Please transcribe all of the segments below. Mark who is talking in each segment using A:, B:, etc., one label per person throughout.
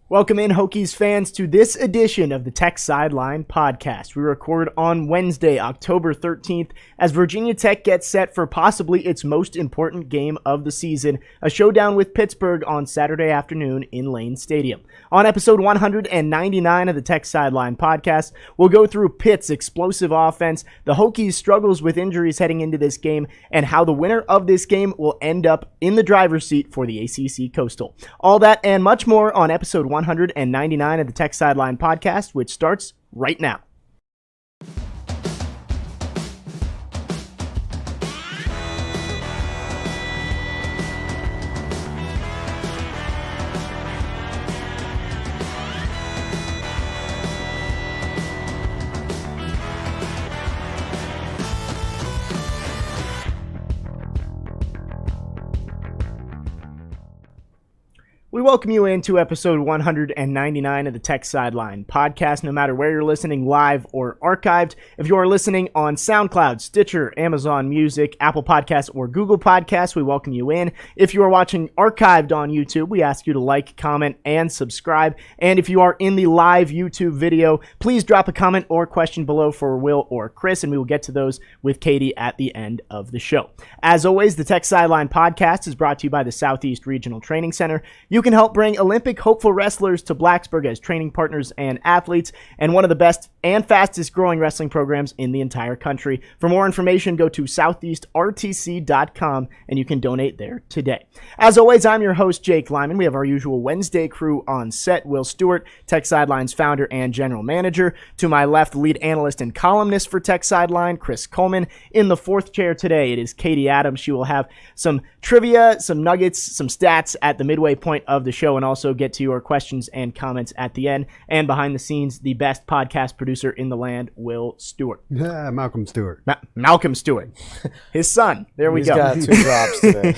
A: Welcome in, Hokies fans, to this edition of the Tech Sideline podcast. We record on Wednesday, October 13th, as Virginia Tech gets set for possibly its most important game of the season, a showdown with Pittsburgh on Saturday afternoon in Lane Stadium. On episode 199 of the Tech Sideline podcast, we'll go through Pitt's explosive offense, the Hokies' struggles with injuries heading into this game, and how the winner of this game will end up in the driver's seat for the ACC Coastal. All that and much more on episode 199 of the Tech Sideline podcast, which starts right now. We welcome you into episode 199 of the Tech Sideline podcast, no matter where you're listening, live or archived. If you are listening on SoundCloud, Stitcher, Amazon Music, Apple Podcasts, or Google Podcasts, we welcome you in. If you are watching archived on YouTube, we ask you to like, comment, and subscribe. And if you are in the live YouTube video, please drop a comment or question below for Will or Chris, and we will get to those with Katie at the end of the show. As always, the Tech Sideline podcast is brought to you by the Southeast Regional Training Center. You can help bring Olympic hopeful wrestlers to Blacksburg as training partners and athletes, and one of the best and fastest growing wrestling programs in the entire country. For more information, go to southeastrtc.com and you can donate there today. As always, I'm your host, Jake Lyman. We have our usual Wednesday crew on set: Will Stewart, Tech Sideline's founder and general manager. To my left, lead analyst and columnist for Tech Sideline, Chris Coleman. In the fourth chair today, it is Katie Adams. She will have some trivia, some nuggets, some stats at the midway point of the show, and also get to your questions and comments at the end. And behind the scenes, the best podcast producer in the land, Will Stewart.
B: Yeah, Malcolm Stewart.
A: Malcolm Stewart. His son. There we go.
C: He's got 2 drops today.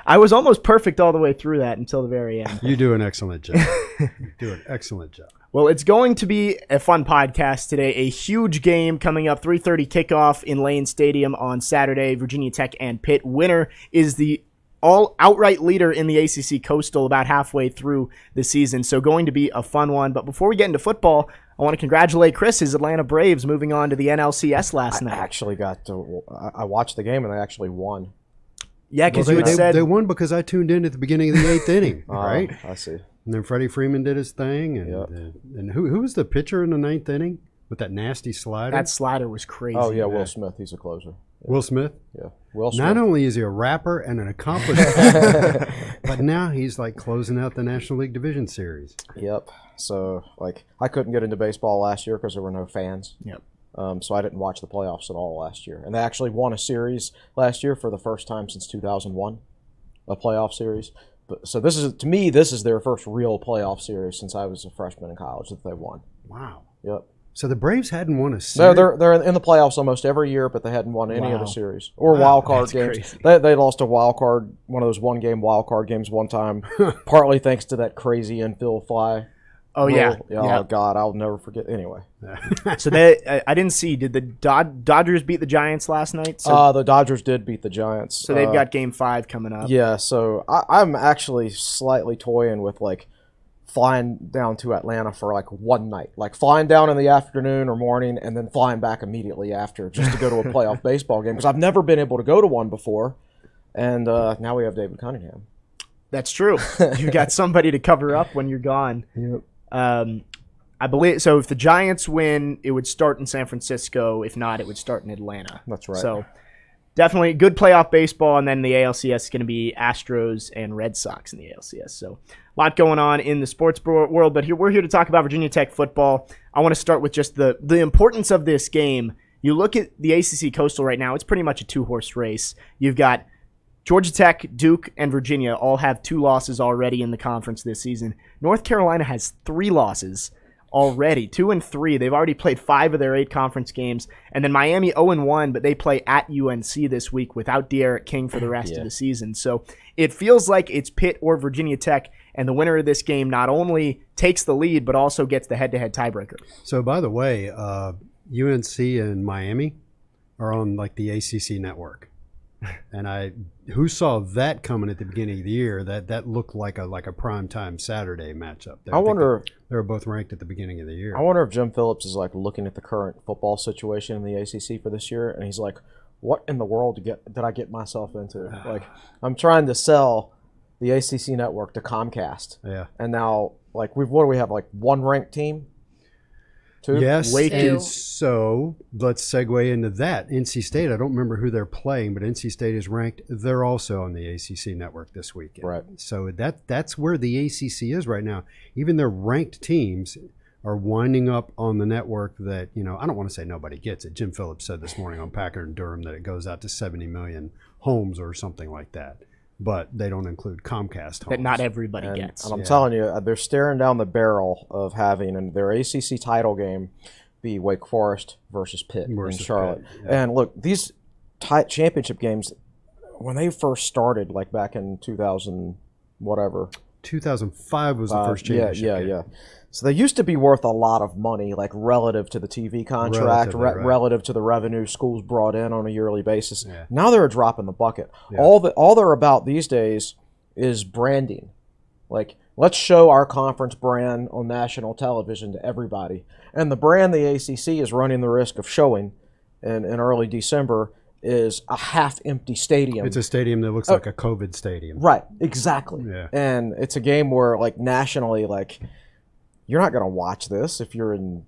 A: I was almost perfect all the way through that until the very end.
B: You do an excellent job. You do an excellent job.
A: Well, it's going to be a fun podcast today. A huge game coming up, 3:30 kickoff in Lane Stadium on Saturday. Virginia Tech and Pitt. Winner is the outright leader in the ACC Coastal about halfway through the season. So going to be a fun one. But before we get into football, I want to congratulate Chris, his Atlanta Braves, moving on to the NLCS last night.
C: I watched the game and they actually won.
A: Yeah, because
B: they won because I tuned in at the beginning of the 8th inning, right?
C: I see.
B: And then Freddie Freeman did his thing. And,
C: Yep.
B: and who was the pitcher in the 9th inning with that nasty slider?
A: That slider was crazy.
C: Oh, yeah, Will Smith. He's a closer. Yeah.
B: Will Smith?
C: Yeah, Will Smith.
B: Not only is he a rapper and an accomplished athlete, but now he's like closing out the National League Division Series.
C: Yep. So, I couldn't get into baseball last year because there were no fans.
A: Yep.
C: So I didn't watch the playoffs at all last year. And they actually won a series last year for the first time since 2001, a playoff series. So this is their first real playoff series since I was a freshman in college that they won.
B: Wow.
C: Yep.
B: So the Braves hadn't won a series?
C: No, they're in the playoffs almost every year, but they hadn't won any of the series or wild card games. They lost a wild card, one of those one-game wild card games one time, partly thanks to that crazy infield fly.
A: Oh, yeah.
C: Oh, God, I'll never forget. Anyway.
A: So I didn't see. Did the Dodgers beat the Giants last night?
C: The Dodgers did beat the Giants.
A: So they've got Game 5 coming up.
C: Yeah, so I'm actually slightly toying with, flying down to Atlanta for, one night. Flying down in the afternoon or morning and then flying back immediately after just to go to a playoff baseball game because I've never been able to go to one before. And now we have David Cunningham.
A: That's true. You got somebody to cover up when you're gone.
C: Yep.
A: I believe so. If the Giants win, it would start in San Francisco. If not, it would start in Atlanta.
C: That's right.
A: So definitely good playoff baseball, and then the ALCS is going to be Astros and Red Sox in the ALCS. So a lot going on in the sports world, but we're here to talk about Virginia Tech football. I want to start with just the importance of this game. You look at the ACC Coastal right now; it's pretty much a 2-horse race. You've got Georgia Tech, Duke, and Virginia all have 2 losses already in the conference this season. North Carolina has 3 losses already, 2 and 3. They've already played 5 of their 8 conference games. And then Miami 0-1, but they play at UNC this week without De'Aaron King for the rest of the season. So it feels like it's Pitt or Virginia Tech, and the winner of this game not only takes the lead, but also gets the head-to-head tiebreaker.
B: So, by the way, UNC and Miami are on the ACC network. And who saw that coming at the beginning of the year? That looked like a primetime Saturday matchup.
C: I wonder.
B: They were both ranked at the beginning of the year.
C: I wonder if Jim Phillips is like looking at the current football situation in the ACC for this year, and he's like, "What in the world did I get myself into? Like, I'm trying to sell the ACC network to Comcast, and now like what do we have? Like one ranked team." Two?
B: Yes,
A: Way
B: and
A: too.
B: so let's segue into that. NC State, I don't remember who they're playing, but NC State is ranked. They're also on the ACC network this weekend.
C: Right.
B: So that's where the ACC is right now. Even their ranked teams are winding up on the network that, I don't want to say nobody gets it. Jim Phillips said this morning on Packer and Durham that it goes out to 70 million homes or something like that. But they don't include Comcast homes.
A: That not everybody gets.
C: And I'm telling you, they're staring down the barrel of having their ACC title game be Wake Forest versus Pitt in Charlotte.
B: Pitt, yeah.
C: And look, these championship games, when they first started, like back in 2000, whatever.
B: 2005 was the first championship game.
C: Yeah. So they used to be worth a lot of money, like relative to the TV contract, relative to the revenue schools brought in on a yearly basis.
B: Yeah.
C: Now they're a drop in the bucket.
B: Yeah.
C: All they're about these days is branding. Like, let's show our conference brand on national television to everybody. And the brand the ACC is running the risk of showing in early December is a half-empty stadium.
B: It's a stadium that looks like a COVID stadium.
C: Right, exactly.
B: Yeah.
C: And it's a game where, like, nationally, like, you're not going to watch this if you're in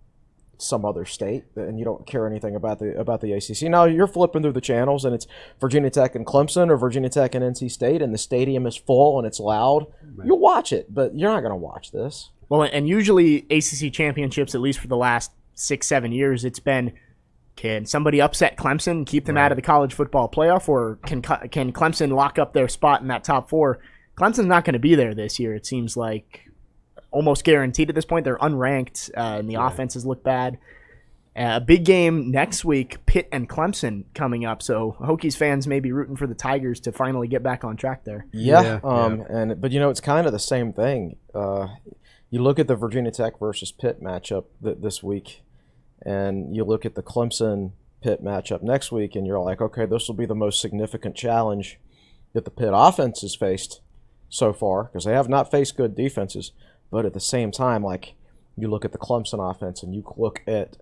C: some other state and you don't care anything about the ACC. Now, you're flipping through the channels and it's Virginia Tech and Clemson or Virginia Tech and NC State and the stadium is full and it's loud. Right. You'll watch it, but you're not going to watch this.
A: Well, and usually ACC championships, at least for the last 6-7 years, it's been, can somebody upset Clemson and keep them out of the college football playoff, or can Clemson lock up their spot in that top four? Clemson's not going to be there this year, it seems like. Almost guaranteed at this point. They're unranked, and the offenses look bad. A big game next week, Pitt and Clemson coming up. So Hokies fans may be rooting for the Tigers to finally get back on track there.
C: But it's kind of the same thing. You look at the Virginia Tech versus Pitt matchup this week, and you look at the Clemson Pitt matchup next week, and you're like, okay, this will be the most significant challenge that the Pitt offense has faced so far, because they have not faced good defenses. But at the same time, like, you look at the Clemson offense and you look at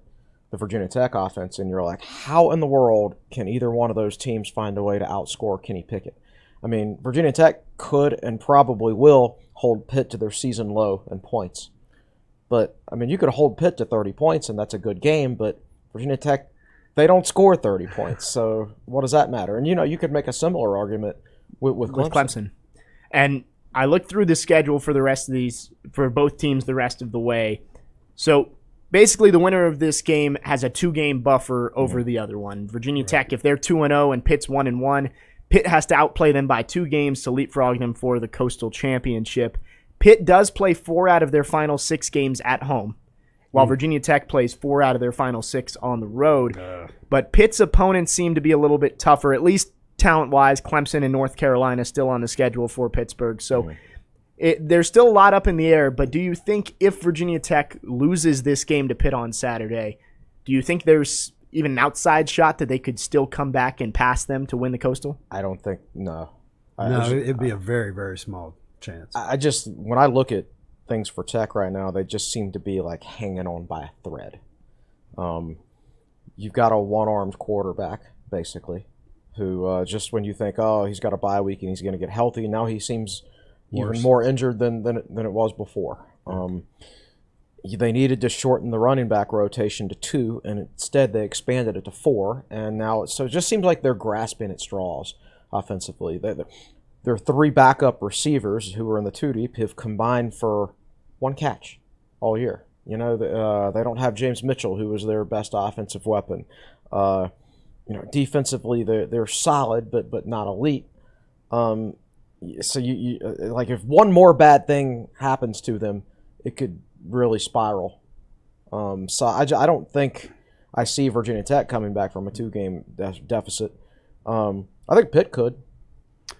C: the Virginia Tech offense and you're like, how in the world can either one of those teams find a way to outscore Kenny Pickett? I mean, Virginia Tech could and probably will hold Pitt to their season low in points. But, I mean, you could hold Pitt to 30 points and that's a good game, but Virginia Tech, they don't score 30 points. So what does that matter? And, you could make a similar argument with Clemson.
A: And I looked through the schedule for the rest of these, for both teams the rest of the way. So basically the winner of this game has a 2-game buffer over the other one. Virginia Tech, if they're 2-0 and Pitt's 1-1, Pitt has to outplay them by 2 games to leapfrog them for the Coastal Championship. Pitt does play 4 out of their final 6 games at home, while Virginia Tech plays 4 out of their final 6 on the road. But Pitt's opponents seem to be a little bit tougher, at least talent-wise. Clemson and North Carolina still on the schedule for Pittsburgh. So there's still a lot up in the air, but do you think if Virginia Tech loses this game to Pitt on Saturday, do you think there's even an outside shot that they could still come back and pass them to win the Coastal?
C: I don't think, no.
B: It'd be a very, very small chance.
C: When I look at things for Tech right now, they just seem to be like hanging on by a thread. You've got a one-armed quarterback, basically, who just when you think, oh, he's got a bye week and he's going to get healthy, now he seems even more injured than it was before. They needed to shorten the running back rotation to 2, and instead they expanded it to 4. And now it just seems like they're grasping at straws offensively. Their 3 backup receivers who were in the 2 deep have combined for 1 catch all year. They don't have James Mitchell, who was their best offensive weapon. Defensively they're solid, but not elite. So you like, if one more bad thing happens to them, it could really spiral. So I don't think I see Virginia Tech coming back from a 2-game deficit. I think Pitt could.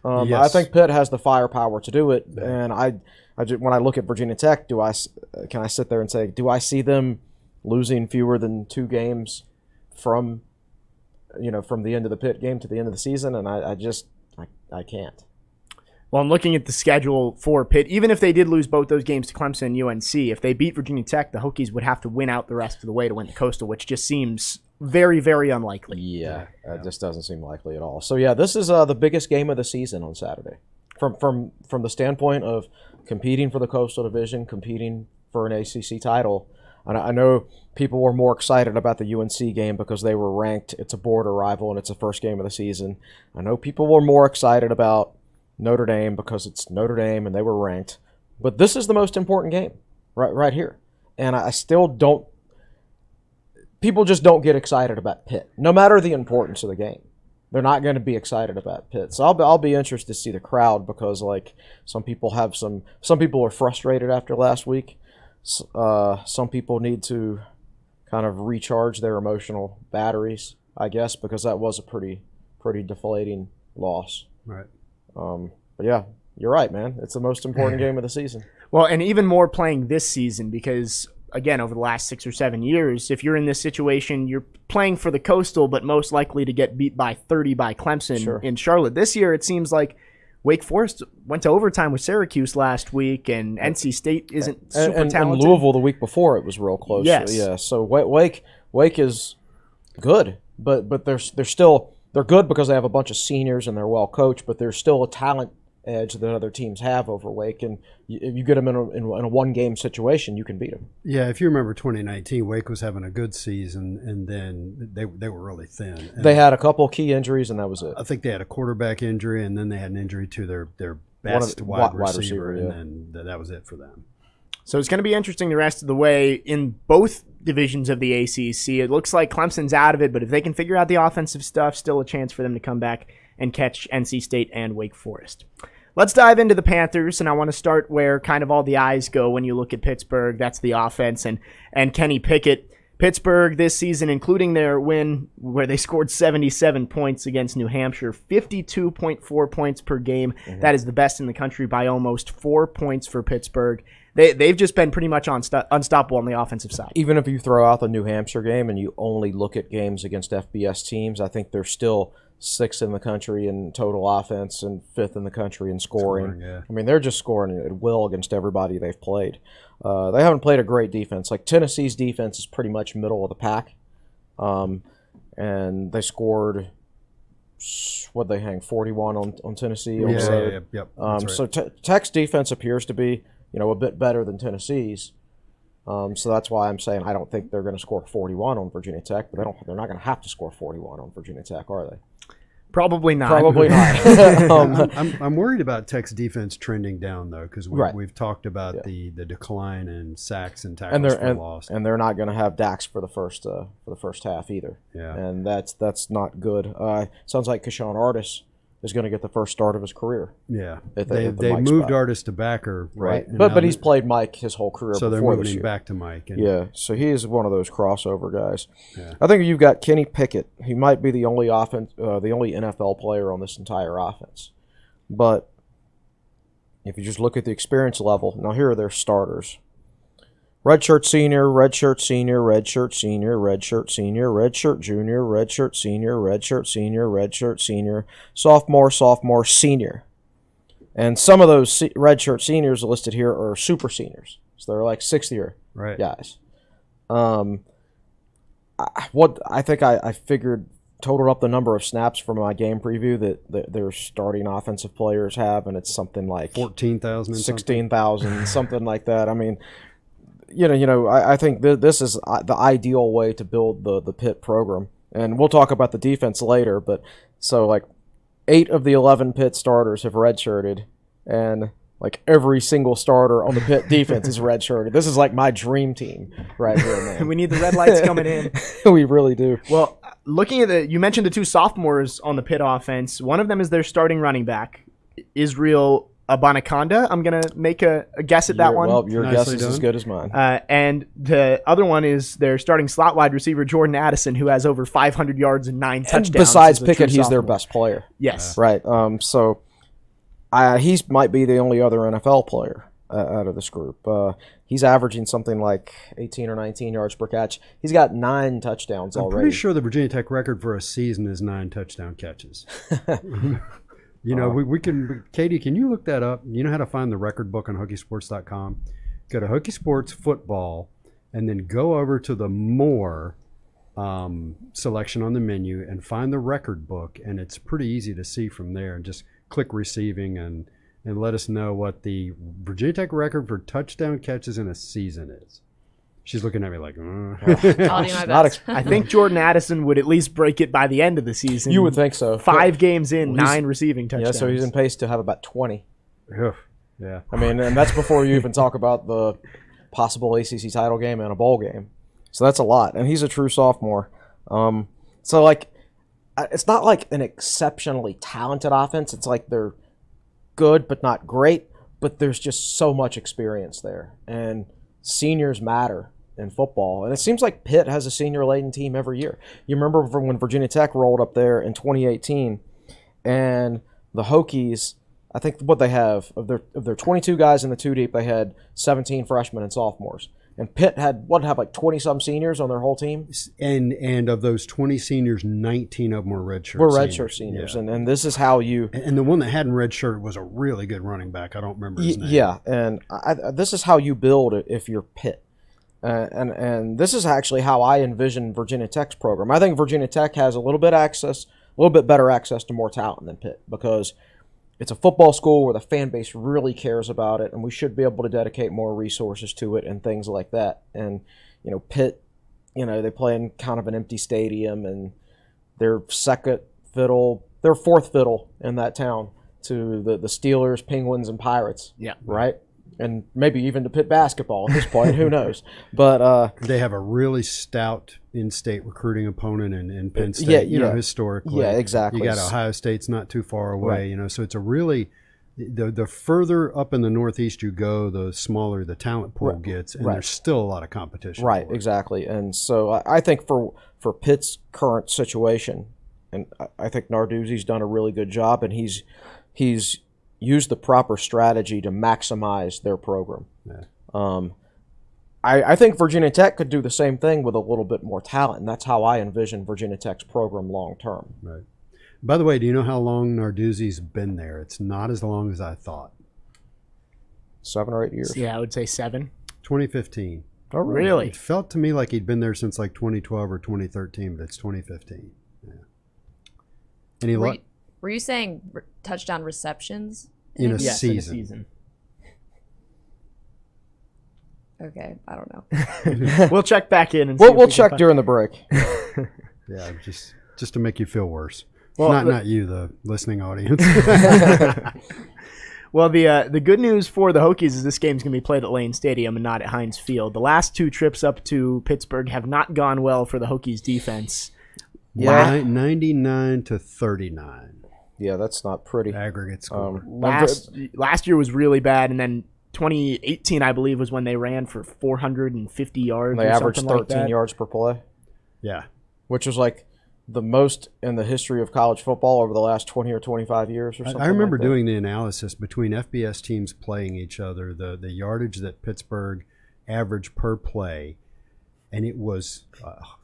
B: Yes.
C: I think Pitt has the firepower to do it, and when I look at Virginia Tech, can I sit there and say, do I see them losing fewer than 2 games from from the end of the Pitt game to the end of the season, and I can't.
A: Well, I'm looking at the schedule for Pitt. Even if they did lose both those games to Clemson and UNC, if they beat Virginia Tech, the Hokies would have to win out the rest of the way to win the Coastal, which just seems very, very unlikely.
C: Yeah, it just doesn't seem likely at all. So, yeah, this is the biggest game of the season on Saturday. From the standpoint of competing for the Coastal Division, competing for an ACC title. And I know people were more excited about the UNC game because they were ranked. It's a border rival, and it's the first game of the season. I know people were more excited about Notre Dame because it's Notre Dame and they were ranked. But this is the most important game right here. And I still don't – people just don't get excited about Pitt, no matter the importance of the game. They're not going to be excited about Pitt. So I'll be interested to see the crowd because, like, some people are frustrated after last week. Some people need to kind of recharge their emotional batteries, I guess, because that was a pretty deflating loss.
B: Right.
C: But yeah, you're right, man. It's the most important game of the season.
A: Well, and even more playing this season because, again, over the last 6 or 7 years, if you're in this situation, you're playing for the Coastal, but most likely to get beat by 30 by Clemson in Charlotte. This year, it seems like Wake Forest went to overtime with Syracuse last week, and NC State isn't super talented.
C: And Louisville the week before, it was real close.
A: Yes.
C: Yeah. So Wake is good, but they're good because they have a bunch of seniors and they're well coached, but there's still a talent edge that other teams have over Wake, and if you get them in a one-game situation, you can beat them.
B: Yeah, if you remember 2019, Wake was having a good season, and then they were really thin. And
C: they had a couple key injuries, and that was it.
B: I think they had a quarterback injury, and then they had an injury to their best wide receiver, and then that was it for them.
A: So it's going to be interesting the rest of the way in both divisions of the ACC. It looks like Clemson's out of it, but if they can figure out the offensive stuff, still a chance for them to come back and catch NC State and Wake Forest. Let's dive into the Panthers, and I want to start where kind of all the eyes go when you look at Pittsburgh. That's the offense and Kenny Pickett. Pittsburgh this season, including their win where they scored 77 points against New Hampshire, 52.4 points per game. Mm-hmm. That is the best in the country by almost 4 points for Pittsburgh. They've just been pretty much unstoppable on the offensive side.
C: Even if you throw out the New Hampshire game and you only look at games against FBS teams, I think they're still 6th in the country in total offense and 5th in the country in scoring.
B: Yeah.
C: I mean, they're just scoring at will against everybody they've played. They haven't played a great defense. Like Tennessee's defense is pretty much middle of the pack. And they scored, what'd they hang, 41 on Tennessee?
B: Yep.
C: Right. So Tech's defense appears to be, a bit better than Tennessee's. So that's why I'm saying I don't think they're going to score 41 on Virginia Tech, but they're not going to have to score 41 on Virginia Tech, are they?
A: Probably not.
C: Probably not.
B: I'm worried about Tech's defense trending down though, because we've talked about the decline in sacks and tackles for loss,
C: and they're not going to have Dax for the first half either.
B: Yeah,
C: and that's not good. Sounds like Keshawn Artis is going to get the first start of his career.
B: Yeah,
C: they
B: moved Artis to backer,
C: right? But he's played Mike his whole career.
B: So they're
C: before
B: moving
C: him
B: back to Mike.
C: So he is one of those crossover guys.
B: Yeah.
C: I think you've got Kenny Pickett. He might be the only NFL player on this entire offense. But if you just look at the experience level, now here are their starters. Redshirt senior, redshirt senior, redshirt senior, redshirt senior, redshirt junior, redshirt senior, redshirt senior, redshirt senior, sophomore, senior. And some of those redshirt seniors listed here are super seniors. So they're like 6th-year guys. I figured, totaled up the number of snaps from my game preview that their starting offensive players have, and it's something like
B: 14,000,
C: 16,000, something like that. I mean, I think this is the ideal way to build the Pitt program. And we'll talk about the defense later, but so like 8 of the 11 Pitt starters have redshirted, and like every single starter on the Pitt defense is redshirted. This is like my dream team right here, man.
A: We need the red lights coming in.
C: We really do.
A: Well, looking at you mentioned the 2 sophomores on the Pitt offense. One of them is their starting running back, Israel Abanaconda. I'm going to make a guess at that one.
C: Well, your guess is as good as mine.
A: And the other one is their starting slot wide receiver, Jordan Addison, who has over 500 yards and 9 touchdowns.
C: Besides Pickett, he's their best player.
A: Yes.
C: Right. So he might be the only other NFL player out of this group. He's averaging something like 18 or 19 yards per catch. He's got 9 touchdowns
B: I'm
C: already.
B: pretty sure the Virginia Tech record for a season is 9 touchdown catches. We can. Katie, can you look that up? You know how to find the record book on Hokiesports.com? Go to Hokie Sports Football, and then go over to the More selection on the menu and find the record book, and it's pretty easy to see from there. And just click receiving and let us know what the Virginia Tech record for touchdown catches in a season is. She's looking at me like,
D: I'll do my best.
A: I think Jordan Addison would at least break it by the end of the season.
C: You would think so.
A: 5 games in, 9 receiving touchdowns.
C: Yeah, so he's in pace to have about 20.
B: yeah.
C: I mean, and that's before you even talk about the possible ACC title game and a bowl game. So that's a lot. And he's a true sophomore. So, like, it's not like an exceptionally talented offense. It's like they're good but not great, but there's just so much experience there. And seniors matter in football. And it seems like Pitt has a senior-laden team every year. You remember when Virginia Tech rolled up there in 2018, and the Hokies, I think what they have, of their 22 guys in the 2 deep, they had 17 freshmen and sophomores. And Pitt had, like 20-some seniors on their whole team?
B: And of those 20 seniors, 19 of them were redshirt
C: seniors.
B: Yeah.
C: And this is how you...
B: And the one that hadn't redshirt was a really good running back. I don't remember his name.
C: Yeah, and this is how you build it if you're Pitt. And this is actually how I envision Virginia Tech's program. I think Virginia Tech has a little bit better access to more talent than Pitt, because it's a football school where the fan base really cares about it, and we should be able to dedicate more resources to it and things like that. And, Pitt, they play in kind of an empty stadium, and they're fourth fiddle in that town to the Steelers, Penguins, and Pirates.
A: Yeah.
C: Right? And maybe even to Pitt basketball at this point. Who knows? But
B: they have a really stout in-state recruiting opponent in Penn State. Historically.
C: Yeah, exactly.
B: You got Ohio State's not too far away. Right. So it's a really the further up in the Northeast you go, the smaller the talent pool gets, and there's still a lot of competition.
C: Right, exactly. And so I think for Pitt's current situation, and I think Narduzzi's done a really good job, and he's used the proper strategy to maximize their program. Yeah. I think Virginia Tech could do the same thing with a little bit more talent, and that's how I envision Virginia Tech's program long term.
B: Right. By the way, do you know how long Narduzzi's been there? It's not as long as I thought.
C: 7 or 8 years.
A: Yeah, I would say 7.
B: 2015.
C: Oh,
A: really?
B: It felt to me like he'd been there since like 2012 or 2013, but it's 2015. Yeah. Any luck?
D: Were you saying touchdown receptions?
B: In a
A: yes,
B: season.
A: In a season.
D: Okay, I don't know.
A: We'll check back in and see
C: we'll check during the break.
B: Yeah, just to make you feel worse.
A: Well,
B: not you, the listening audience.
A: Well, the good news for the Hokies is this game's going to be played at Lane Stadium and not at Heinz Field. The last 2 trips up to Pittsburgh have not gone well for the Hokies defense.
B: Yeah, 99-39.
C: Yeah, that's not pretty.
B: Aggregate score.
A: Last year was really bad, and then 2018, I believe, was when they ran for 450 yards.
C: They averaged 13
A: like that.
C: yards per play.
B: Yeah.
C: Which was like the most in the history of college football over the last 20 or 25 years or something.
B: I remember
C: like that.
B: doing the analysis between FBS teams playing each other, the yardage that Pittsburgh averaged per play, and it was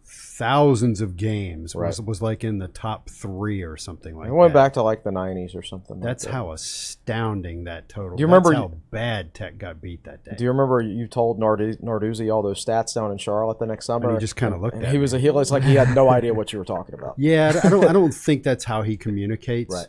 B: thousands of games. Was like in the top 3 or something like that.
C: It went back to like the 90s or something.
B: That's
C: like that.
B: how astounding that total.
C: Do you remember
B: how bad Tech got beat that day?
C: Do you remember you told Narduzzi all those stats down in Charlotte the next summer?
B: And he just kind of looked at me.
C: It's like he had no idea what you were talking about.
B: Yeah, I don't think that's how he communicates.
C: Right.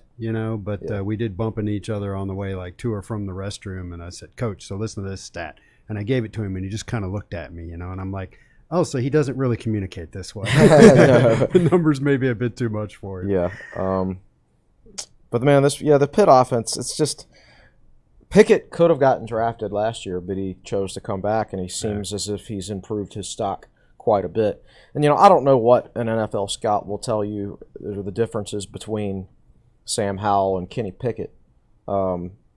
B: But we did bump into each other on the way, like to or from the restroom, and I said, "Coach, so listen to this stat," and I gave it to him, and he just kind of looked at me, and I'm like, oh, so he doesn't really communicate this way. The numbers may be a bit too much for you.
C: Yeah. But man, the Pitt offense, it's just Pickett could have gotten drafted last year, but he chose to come back, and he seems as if he's improved his stock quite a bit. And I don't know what an NFL scout will tell you the differences between Sam Howell and Kenny Pickett.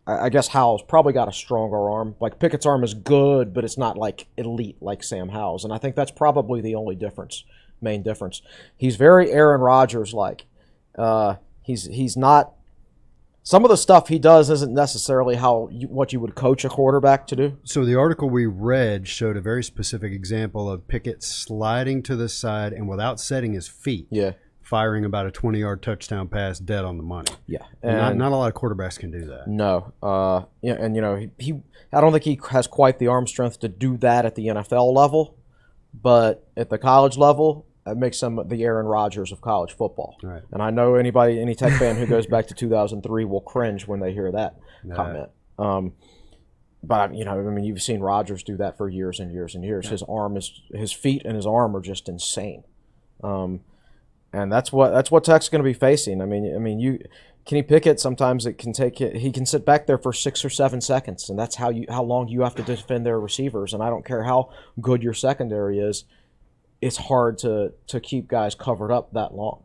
C: I guess Howell's probably got a stronger arm. Like Pickett's arm is good, but it's not like elite like Sam Howell's. And I think that's probably the only main difference. He's very Aaron Rodgers like. He's not some of the stuff he does isn't necessarily what you would coach a quarterback to do.
B: So the article we read showed a very specific example of Pickett sliding to the side and without setting his feet, firing about a 20-yard touchdown pass dead on the money.
C: Yeah,
B: and not a lot of quarterbacks can do that.
C: No, he I don't think he has quite the arm strength to do that at the NFL level, but at the college level, it makes him the Aaron Rodgers of college football.
B: Right.
C: And I know any Tech fan who goes back to 2003 will cringe when they hear that comment. But you've seen Rodgers do that for years and years and years. Yeah. His feet and his arm are just insane. And that's what Tech's going to be facing. Kenny Pickett, sometimes he can sit back there for 6 or 7 seconds, and that's how long you have to defend their receivers. And I don't care how good your secondary is, it's hard to keep guys covered up that long.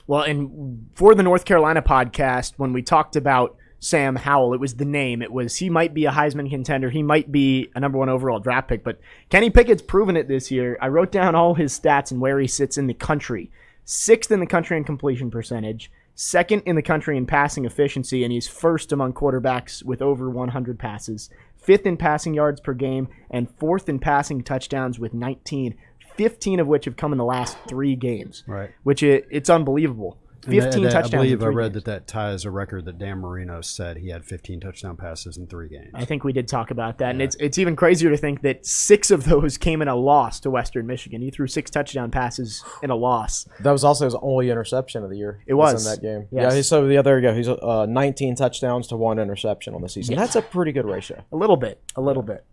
A: Well, and for the North Carolina podcast, when we talked about Sam Howell, it was the name. It was he might be a Heisman contender. He might be a number 1 overall draft pick. But Kenny Pickett's proven it this year. I wrote down all his stats and where he sits in the country. 6th in the country in completion percentage, 2nd in the country in passing efficiency, and he's 1st among quarterbacks with over 100 passes, 5th in passing yards per game, and 4th in passing touchdowns with 19, 15 of which have come in the last 3 games.
B: Right.
A: Which it's unbelievable. 15 touchdowns.
B: I believe
A: in 3
B: I read
A: games.
B: that ties a record that Dan Marino said he had 15 touchdown passes in 3 games.
A: I think we did talk about that, and it's even crazier to think that 6 of those came in a loss to Western Michigan. He threw 6 touchdown passes in a loss.
C: That was also his only interception of the year.
A: It was
C: in that game.
A: Yes.
C: Yeah, there you go. He's 19 touchdowns to 1 interception on the season. Yeah. That's a pretty good ratio.
A: A little bit.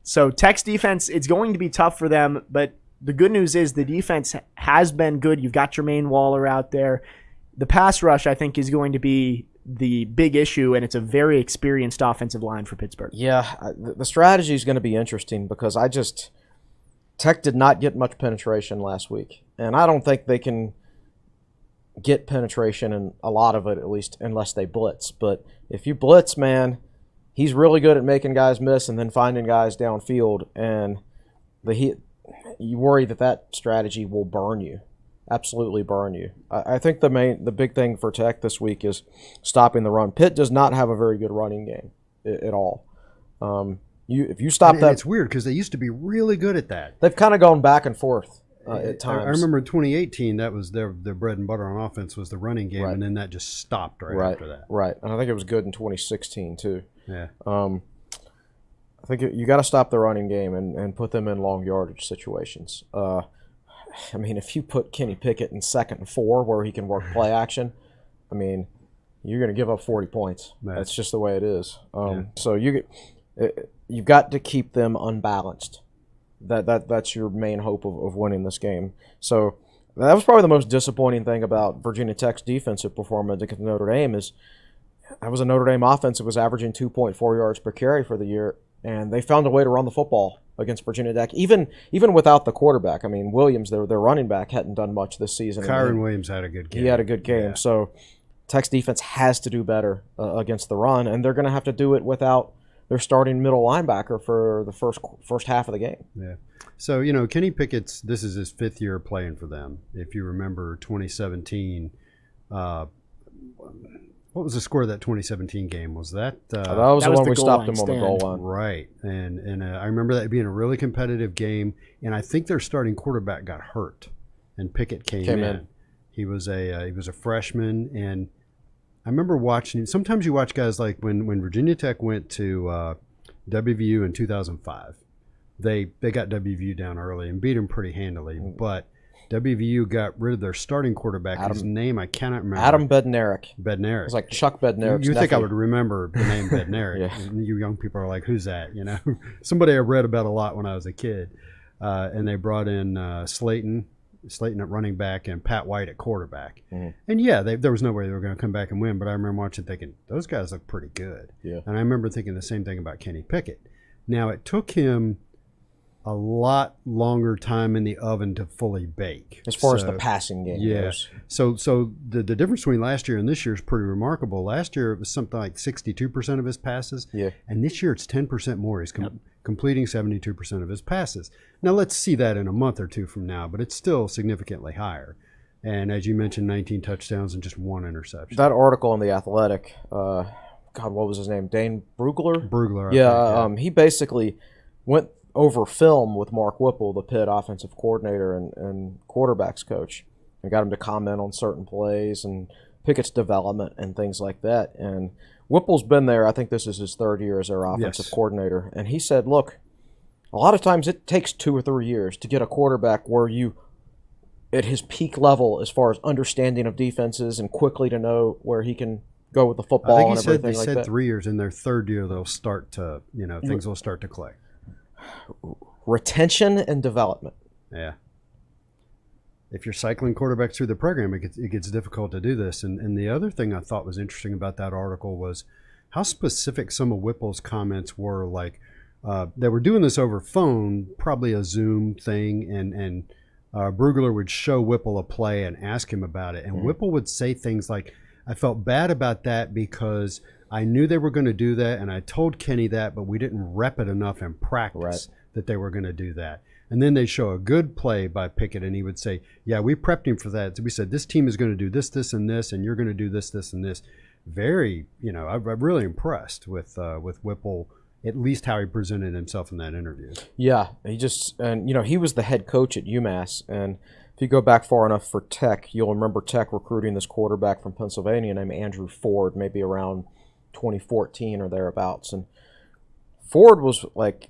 A: So Tech's defense, it's going to be tough for them, but the good news is the defense has been good. You've got Jermaine Waller out there. The pass rush, I think, is going to be the big issue, and it's a very experienced offensive line for Pittsburgh.
C: Yeah, the strategy is going to be interesting because Tech did not get much penetration last week, and I don't think they can get penetration in a lot of it, at least, unless they blitz. But if you blitz, man, he's really good at making guys miss and then finding guys downfield, and you worry that strategy will burn you. Absolutely burn you. I think the big thing for Tech this week is stopping the run. Pitt does not have a very good running game at all. If you stop that,
B: it's weird because they used to be really good at that.
C: They've kind of gone back and forth at times.
B: I remember in 2018 that was their bread and butter on offense was the running game, and then that just stopped right after that.
C: Right, and I think it was good in 2016 too.
B: Yeah.
C: I think you got to stop the running game and put them in long yardage situations. If you put Kenny Pickett in 2nd and 4 where he can work play action, you're going to give up 40 points.
B: Right.
C: That's just the way it is. So you've got to keep them unbalanced. That's your main hope of winning this game. So that was probably the most disappointing thing about Virginia Tech's defensive performance against Notre Dame is that was a Notre Dame offense that was averaging 2.4 yards per carry for the year, and they found a way to run the football against Virginia Tech, even without the quarterback. Williams, their running back, hadn't done much this season.
B: Kyron Williams had a good game.
C: He had a good game. Yeah. So Tech's defense has to do better against the run, and they're going to have to do it without their starting middle linebacker for the first half of the game.
B: Yeah. So, Kenny Pickett's, this is his 5th year playing for them. If you remember 2017, what was the score of that 2017 game? Was that?
C: That was the one we stopped him on the goal line.
B: Right. And I remember that being a really competitive game. And I think their starting quarterback got hurt, and Pickett came in. He was a freshman, and I remember watching. Sometimes you watch guys like when Virginia Tech went to WVU in 2005. They got WVU down early and beat them pretty handily, but WVU got rid of their starting quarterback. His name I cannot remember.
C: Adam Bednarik.
B: Bednarik.
C: It's like Chuck Bednarik.
B: You think I would remember the name Bednarik?
C: Yeah.
B: You young people are like, who's that? Somebody I read about a lot when I was a kid. And they brought in Slayton at running back, and Pat White at quarterback. Mm-hmm. And there was no way they were going to come back and win. But I remember watching, thinking those guys look pretty good.
C: Yeah.
B: And I remember thinking the same thing about Kenny Pickett. Now it took him a lot longer time in the oven to fully bake.
C: As far as the passing game goes.
B: So the difference between last year and this year is pretty remarkable. Last year it was something like 62% of his passes.
C: Yeah.
B: And this year it's 10% more. He's completing 72% of his passes. Now let's see that in a month or two from now, but it's still significantly higher. And as you mentioned, 19 touchdowns and just 1 interception.
C: That article in The Athletic God, what was his name? Dane Brugler?
B: Brugler.
C: Yeah,
B: I think,
C: he basically went over film with Mark Whipple, the Pitt offensive coordinator and quarterbacks coach, and got him to comment on certain plays and Pickett's development and things like that. And Whipple's been there. I think this is his third year as their offensive coordinator. And he said, look, a lot of times it takes 2 or 3 years to get a quarterback where you, at his peak level as far as understanding of defenses and quickly to know where he can go with the football and everything like that.
B: They said 3 years. In their third year, they'll start to, things will start to click.
C: Retention and development.
B: Yeah. If you're cycling quarterbacks through the program, it gets difficult to do this. And the other thing I thought was interesting about that article was how specific some of Whipple's comments were. Like, they were doing this over phone, probably a Zoom thing, and Brugler would show Whipple a play and ask him about it. And Whipple would say things like, I felt bad about that because I knew they were going to do that, and I told Kenny that, but we didn't rep it enough in practice that they were going to do that. And then they show a good play by Pickett, and he would say, yeah, we prepped him for that. So we said, this team is going to do this, this, and this, and you're going to do this, this, and this. Very, I'm really impressed with Whipple, at least how he presented himself in that interview.
C: Yeah, he was the head coach at UMass, and if you go back far enough for Tech, you'll remember Tech recruiting this quarterback from Pennsylvania named Andrew Ford, maybe around 2014 or thereabouts. And Ford was like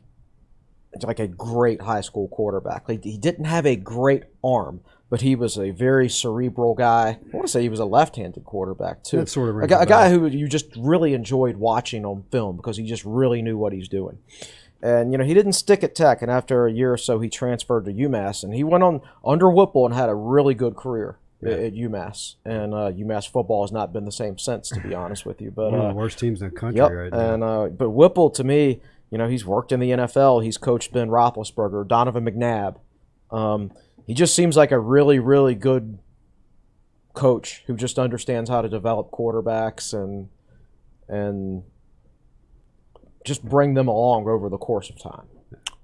C: a great high school quarterback. Like, he didn't have a great arm, but he was a very cerebral guy. I want to say he was a left-handed quarterback too.
B: That sort of
C: a guy who you just really enjoyed watching on film because he just really knew what he's doing. And he didn't stick at Tech, and after a year or so, he transferred to UMass, and he went on under Whipple and had a really good career at UMass. And UMass football has not been the same since, to be honest with you. But
B: one of the worst teams in the country right now.
C: And but Whipple, to me, he's worked in the NFL. He's coached Ben Roethlisberger, Donovan McNabb. He just seems like a really, really good coach who just understands how to develop quarterbacks and just bring them along over the course of time.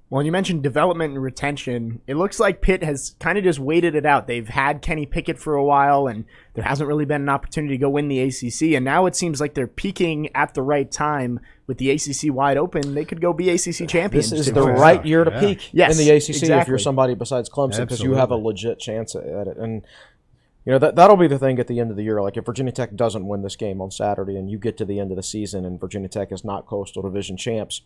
A: Well, you mentioned development and retention. It looks like Pitt has kind of just waited it out. They've had Kenny Pickett for a while, and there hasn't really been an opportunity to go win the ACC. And now it seems like they're peaking at the right time with the ACC wide open. They could go be ACC champions.
C: This is the right year to peak in the ACC
A: exactly.
C: If you're somebody besides Clemson, because you have a legit chance at it. And that'll be the thing at the end of the year. Like, if Virginia Tech doesn't win this game on Saturday and you get to the end of the season and Virginia Tech is not Coastal Division champs,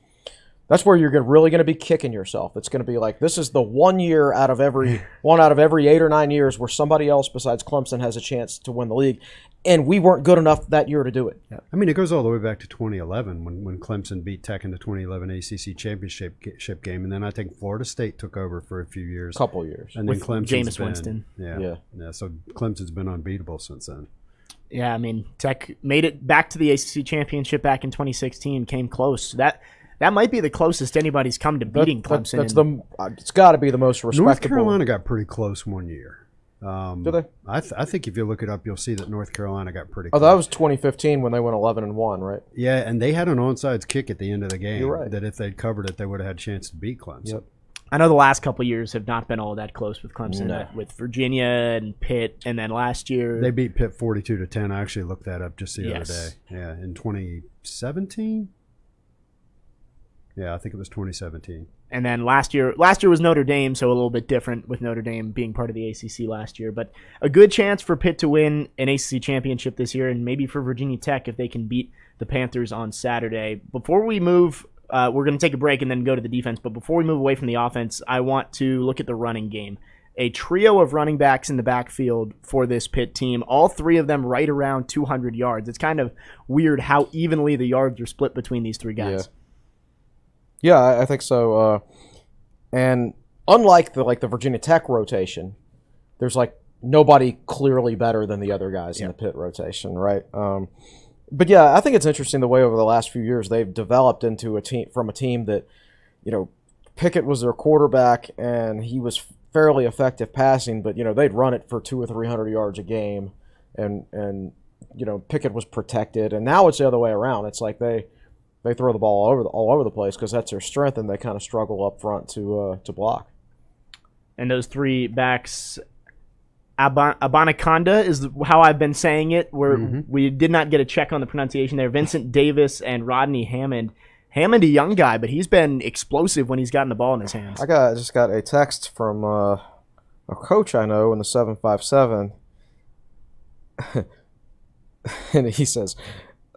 C: that's where you're really going to be kicking yourself. It's going to be like, this is the 1 year out of every 8 or 9 years where somebody else besides Clemson has a chance to win the league, and we weren't good enough that year to do it.
B: Yeah. I mean, it goes all the way back to 2011 when Clemson beat Tech in the 2011 ACC championship game, and then I think Florida State took over for a few years.
C: Couple years.
B: And then
A: with
B: Clemson's
A: Jameis Winston.
B: Yeah. So Clemson's been unbeatable since then.
A: Yeah, I mean, Tech made it back to the ACC championship back in 2016, came close. That might be the closest anybody's come to beating Clemson.
C: It's got to be the most respectable.
B: North Carolina got pretty close one year.
C: Did they?
B: I think if you look it up, you'll see that North Carolina got pretty close.
C: Oh, that was 2015 when they went 11-1, right?
B: Yeah, and they had an onside kick at the end of the game.
C: You're right.
B: That if they'd covered it, they would have had a chance to beat Clemson.
C: Yep.
A: I know the last couple of years have not been all that close with Clemson, with Virginia and Pitt, and then last year
B: they beat Pitt 42-10. I actually looked that up just the other day. Yeah, in 2017. Yeah, I think it was 2017.
A: And then last year was Notre Dame, so a little bit different with Notre Dame being part of the ACC last year. But a good chance for Pitt to win an ACC championship this year, and maybe for Virginia Tech if they can beat the Panthers on Saturday. Before we move, we're going to take a break and then go to the defense. But before we move away from the offense, I want to look at the running game. A trio of running backs in the backfield for this Pitt team, all three of them right around 200 yards. It's kind of weird how evenly the yards are split between these three guys.
C: Yeah, I think so. And unlike the Virginia Tech rotation, there's nobody clearly better than the other guys in the Pitt rotation, right? But yeah, I think it's interesting the way over the last few years they've developed into a team that, Pickett was their quarterback and he was fairly effective passing, but they'd run it for 200 or 300 yards a game, and Pickett was protected, and now it's the other way around. It's like they throw the ball all over the place because that's their strength, and they kind of struggle up front to block.
A: And those three backs, Abanaconda is how I've been saying it. We did not get a check on the pronunciation there. Vincent Davis and Rodney Hammond. Hammond, a young guy, but he's been explosive when he's gotten the ball in his hands.
C: I just got a text from a coach I know in the 757, and he says,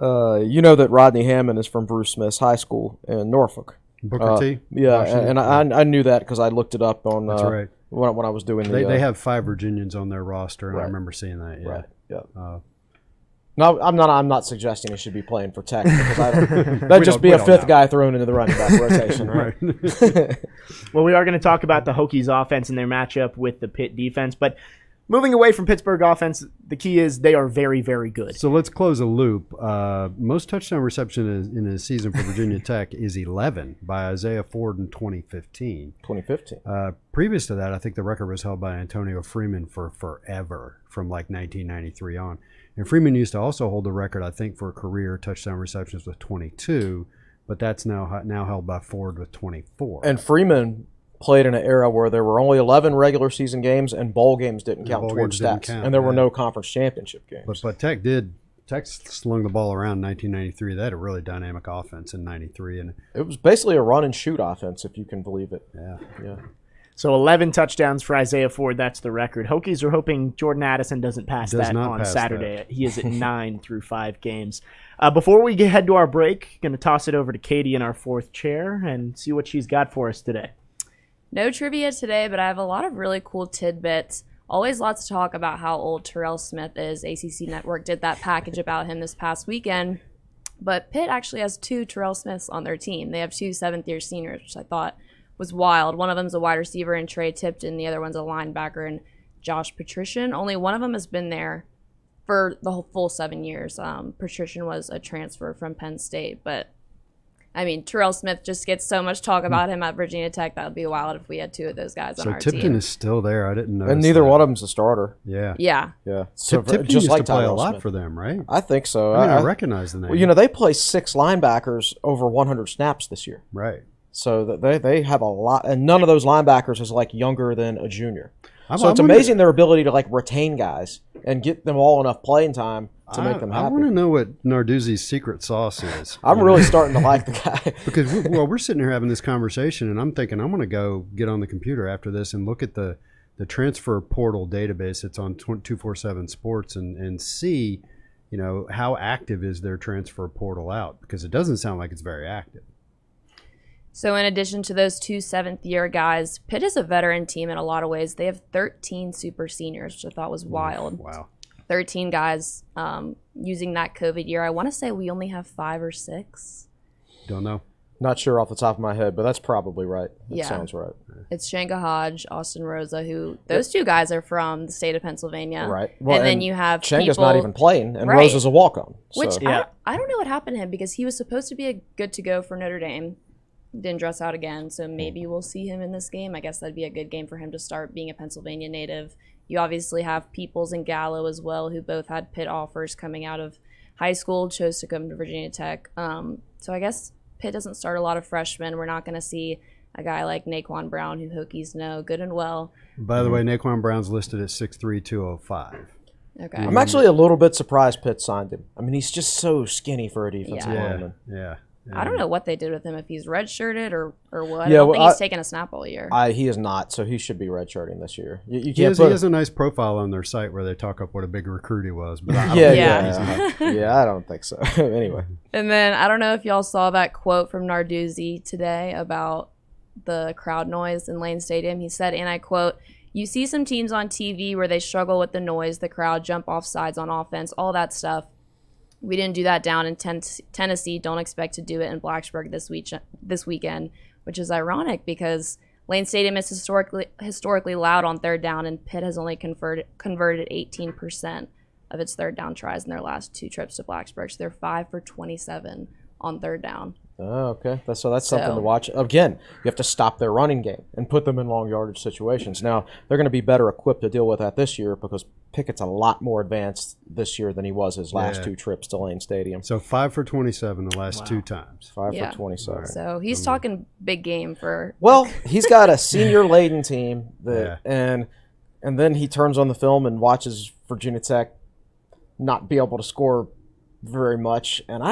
C: "You know that Rodney Hammond is from Bruce Smith's high school in Norfolk."
B: Booker T.
C: Yeah, and I knew that because I looked it up on.
B: That's right.
C: When I was doing
B: they have 5 Virginians on their roster, and
C: right.
B: I remember seeing that. Yeah.
C: Right. Yeah. No, I'm not suggesting he should be playing for Tech because that'd just be a 5th guy thrown into the running back rotation, right?
A: Well, we are going to talk about the Hokies offense and their matchup with the Pitt defense, but moving away from Pittsburgh offense, the key is they are very, very good.
B: So let's close a loop. Most touchdown reception in a season for Virginia Tech is 11 by Isaiah Ford in 2015.
C: 2015.
B: Previous to that, I think the record was held by Antonio Freeman for forever, from like 1993 on. And Freeman used to also hold the record, I think, for career touchdown receptions with 22, but that's now held by Ford with 24.
C: And Freeman played in an era where there were only 11 regular season games and bowl games didn't count towards stats, and there were no conference championship games.
B: But Tech slung the ball around in 1993. They had a really dynamic offense in 93, and
C: it was basically a run and shoot offense, if you can believe it.
B: Yeah.
A: So 11 touchdowns for Isaiah Ford. That's the record. Hokies are hoping Jordan Addison doesn't pass that on Saturday. He is at 9 through 5 games. Before we head to our break, going to toss it over to Katie in our 4th chair and see what she's got for us today.
D: No trivia today, but I have a lot of really cool tidbits. Always lots to talk about how old Terrell Smith is. ACC Network did that package about him this past weekend. But Pitt actually has 2 Terrell Smiths on their team. They have 2 seventh-year seniors, which I thought was wild. One of them's a wide receiver in Trey Tipton. The other one's a linebacker in Josh Patrician. Only one of them has been there for the whole full 7 years. Patrician was a transfer from Penn State. But, I mean, Terrell Smith just gets so much talk about him at Virginia Tech. That would be wild if we had 2 of those guys on our team.
B: So Tipton is still there. I didn't know.
C: And neither one of them's a starter.
B: Yeah.
C: So
B: Tipton
C: just
B: used
C: like
B: to play a
C: Tyrell
B: lot
C: Smith.
B: for them, right?
C: I think so.
B: I recognize the name.
C: Well, they play 6 linebackers over 100 snaps this year.
B: Right.
C: So they have a lot, and none of those linebackers is like younger than a junior. So it's
B: I
C: amazing their ability to like retain guys and get them all enough playing time to make them happy.
B: I want to know what Narduzzi's secret sauce is.
C: I'm really starting to like the guy.
B: Because we're sitting here having this conversation, and I'm thinking I'm going to go get on the computer after this and look at the transfer portal database that's on 247 Sports and see, how active is their transfer portal out, because it doesn't sound like it's very active.
D: So in addition to those 2 seventh-year guys, Pitt is a veteran team in a lot of ways. They have 13 super seniors, which I thought was wild.
B: Wow.
D: 13 guys using that COVID year. I want to say we only have 5 or 6.
B: Don't know.
C: Not sure off the top of my head, but that's probably right. That sounds right.
D: It's Shanka Hodge, Austin Rosa, who those 2 guys are from the state of Pennsylvania.
C: Right. Well,
D: and then you have
C: Shanka's
D: people,
C: not even playing, and
D: right.
C: Rosa's a walk-on.
D: Which
C: So.
D: I don't know what happened to him, because he was supposed to be good to go for Notre Dame. Didn't dress out again, so maybe we'll see him in this game. I guess that'd be a good game for him to start, being a Pennsylvania native. You obviously have Peoples and Gallo as well, who both had Pitt offers coming out of high school, chose to come to Virginia Tech. So I guess Pitt doesn't start a lot of freshmen. We're not going to see a guy like Naquan Brown, who Hokies know good and well.
B: By the way, Naquan Brown's listed at 6'3", 205.
D: Okay.
C: I'm actually a little bit surprised Pitt signed him. I mean, he's just so skinny for a defensive lineman.
B: Yeah.
D: I don't know what they did with him, if he's redshirted or what.
C: Yeah,
D: I don't think he's taken a snap all year.
C: He is not, so he should be redshirting this year. You
B: He has a nice profile on their site where they talk up what a big recruit he was. But I
C: I don't think so. Anyway.
D: And then I don't know if y'all saw that quote from Narduzzi today about the crowd noise in Lane Stadium. He said, and I quote, "You see some teams on TV where they struggle with the noise, the crowd, jump off sides on offense, all that stuff. We didn't do that down in Tennessee. Don't expect to do it in Blacksburg this weekend," which is ironic because Lane Stadium is historically loud on third down, and Pitt has only converted 18% of its third down tries in their last 2 trips to Blacksburg. So they're 5 for 27 on third down.
C: Oh, okay. That's something to watch. Again, you have to stop their running game and put them in long yardage situations. Now, they're going to be better equipped to deal with that this year because Pickett's a lot more advanced this year than he was his last 2 trips to Lane Stadium.
B: So 5 for 27 the last 2 times.
C: 5 for 27.
D: So he's talking big game for.
C: Well, he's got a senior-laden team, and and then he turns on the film and watches Virginia Tech not be able to score very much, and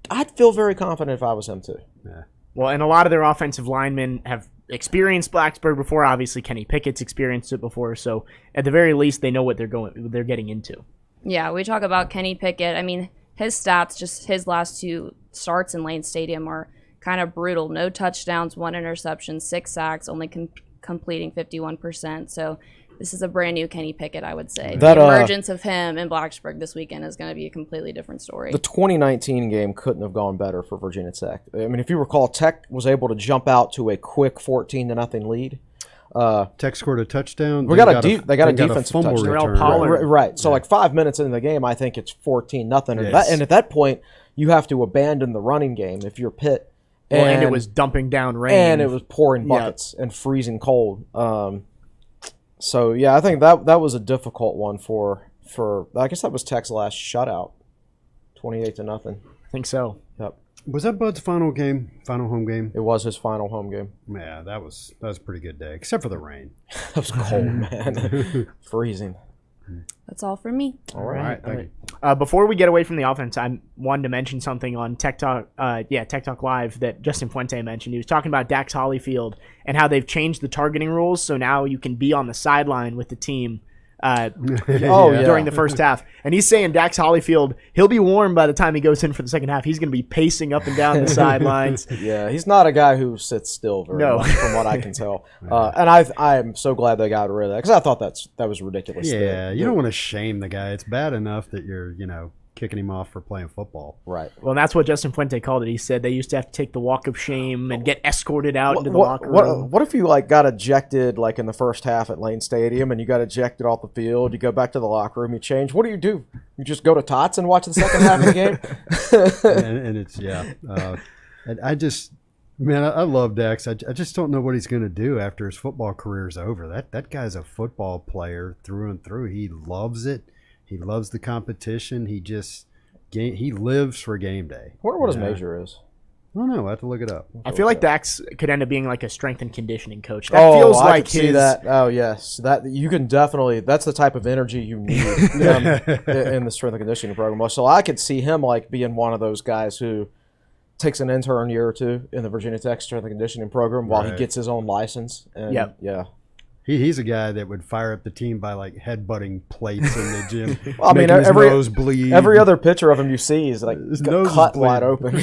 C: I'd feel very confident if I was him too.
B: Yeah.
A: Well, and a lot of their offensive linemen have experienced Blacksburg before. Obviously, Kenny Pickett's experienced it before, so at the very least, they know what they're getting into.
D: Yeah, we talk about Kenny Pickett. I mean, his stats, just his last 2 starts in Lane Stadium, are kind of brutal. No touchdowns, 1 interception, 6 sacks, only completing 51%. So this is a brand new Kenny Pickett, I would say. The emergence of him in Blacksburg this weekend is going to be a completely different story.
C: The 2019 game couldn't have gone better for Virginia Tech. I mean, if you recall, Tech was able to jump out to a quick 14-0 lead.
B: Tech scored a touchdown.
C: They got a defensive
B: fumble
C: touchdown.
B: return.
A: Pollard.
C: Right. So like 5 minutes into the game, I think it's 14-0.
B: Yes.
C: And at that point, you have to abandon the running game if you're Pitt.
A: Well, and it was dumping down rain.
C: And it was pouring buckets and freezing cold. So, yeah, I think that was a difficult one for I guess that was Tech's last shutout, 28-0.
A: I think so.
C: Yep.
B: Was that Bud's final home game?
C: It was his final home game.
B: Yeah, that was a pretty good day, except for the rain.
C: It was cold, man. Freezing.
D: That's all for me.
C: All right.
B: Thank you.
A: Before we get away from the offense, I wanted to mention something on Tech Talk Live that Justin Fuente mentioned. He was talking about Dax Hollyfield and how they've changed the targeting rules, so now you can be on the sideline with the team during the first half. And he's saying Dax Hollyfield, he'll be warm by the time he goes in for the second half. He's going to be pacing up and down the sidelines.
C: Yeah, he's not a guy who sits still very much, from what I can tell. And I am so glad they got rid of that, because I thought that was ridiculous.
B: Yeah, you don't want to shame the guy. It's bad enough that you're, kicking him off for playing football.
C: Right.
A: Well, that's what Justin Fuente called it. He said they used to have to take the walk of shame and get escorted out into the locker room.
C: What if you got ejected in the first half at Lane Stadium and you got ejected off the field? You go back to the locker room, you change. What do? You just go to Tots and watch the second half of the game?
B: and it's and I just. Man, I love Dax. I just don't know what he's going to do after his football career is over. That guy's a football player through and through. He loves it. He loves the competition. He lives for game day.
C: I wonder what his major is.
B: I don't know. I have to look it up.
A: I feel like Dax could end up being like a strength and conditioning coach. That feels
C: I
A: like
C: could see that. Oh yes, that you can definitely. That's the type of energy you need in the strength and conditioning program. So I could see him being one of those guys who takes an intern year or 2 in the Virginia Tech strength and conditioning program while he gets his own license. And yeah.
B: He's a guy that would fire up the team by headbutting plates in the gym.
C: Well, I mean,
B: his nose bleed.
C: Every other picture of him you see is
B: his nose
C: cut
B: is
C: wide open.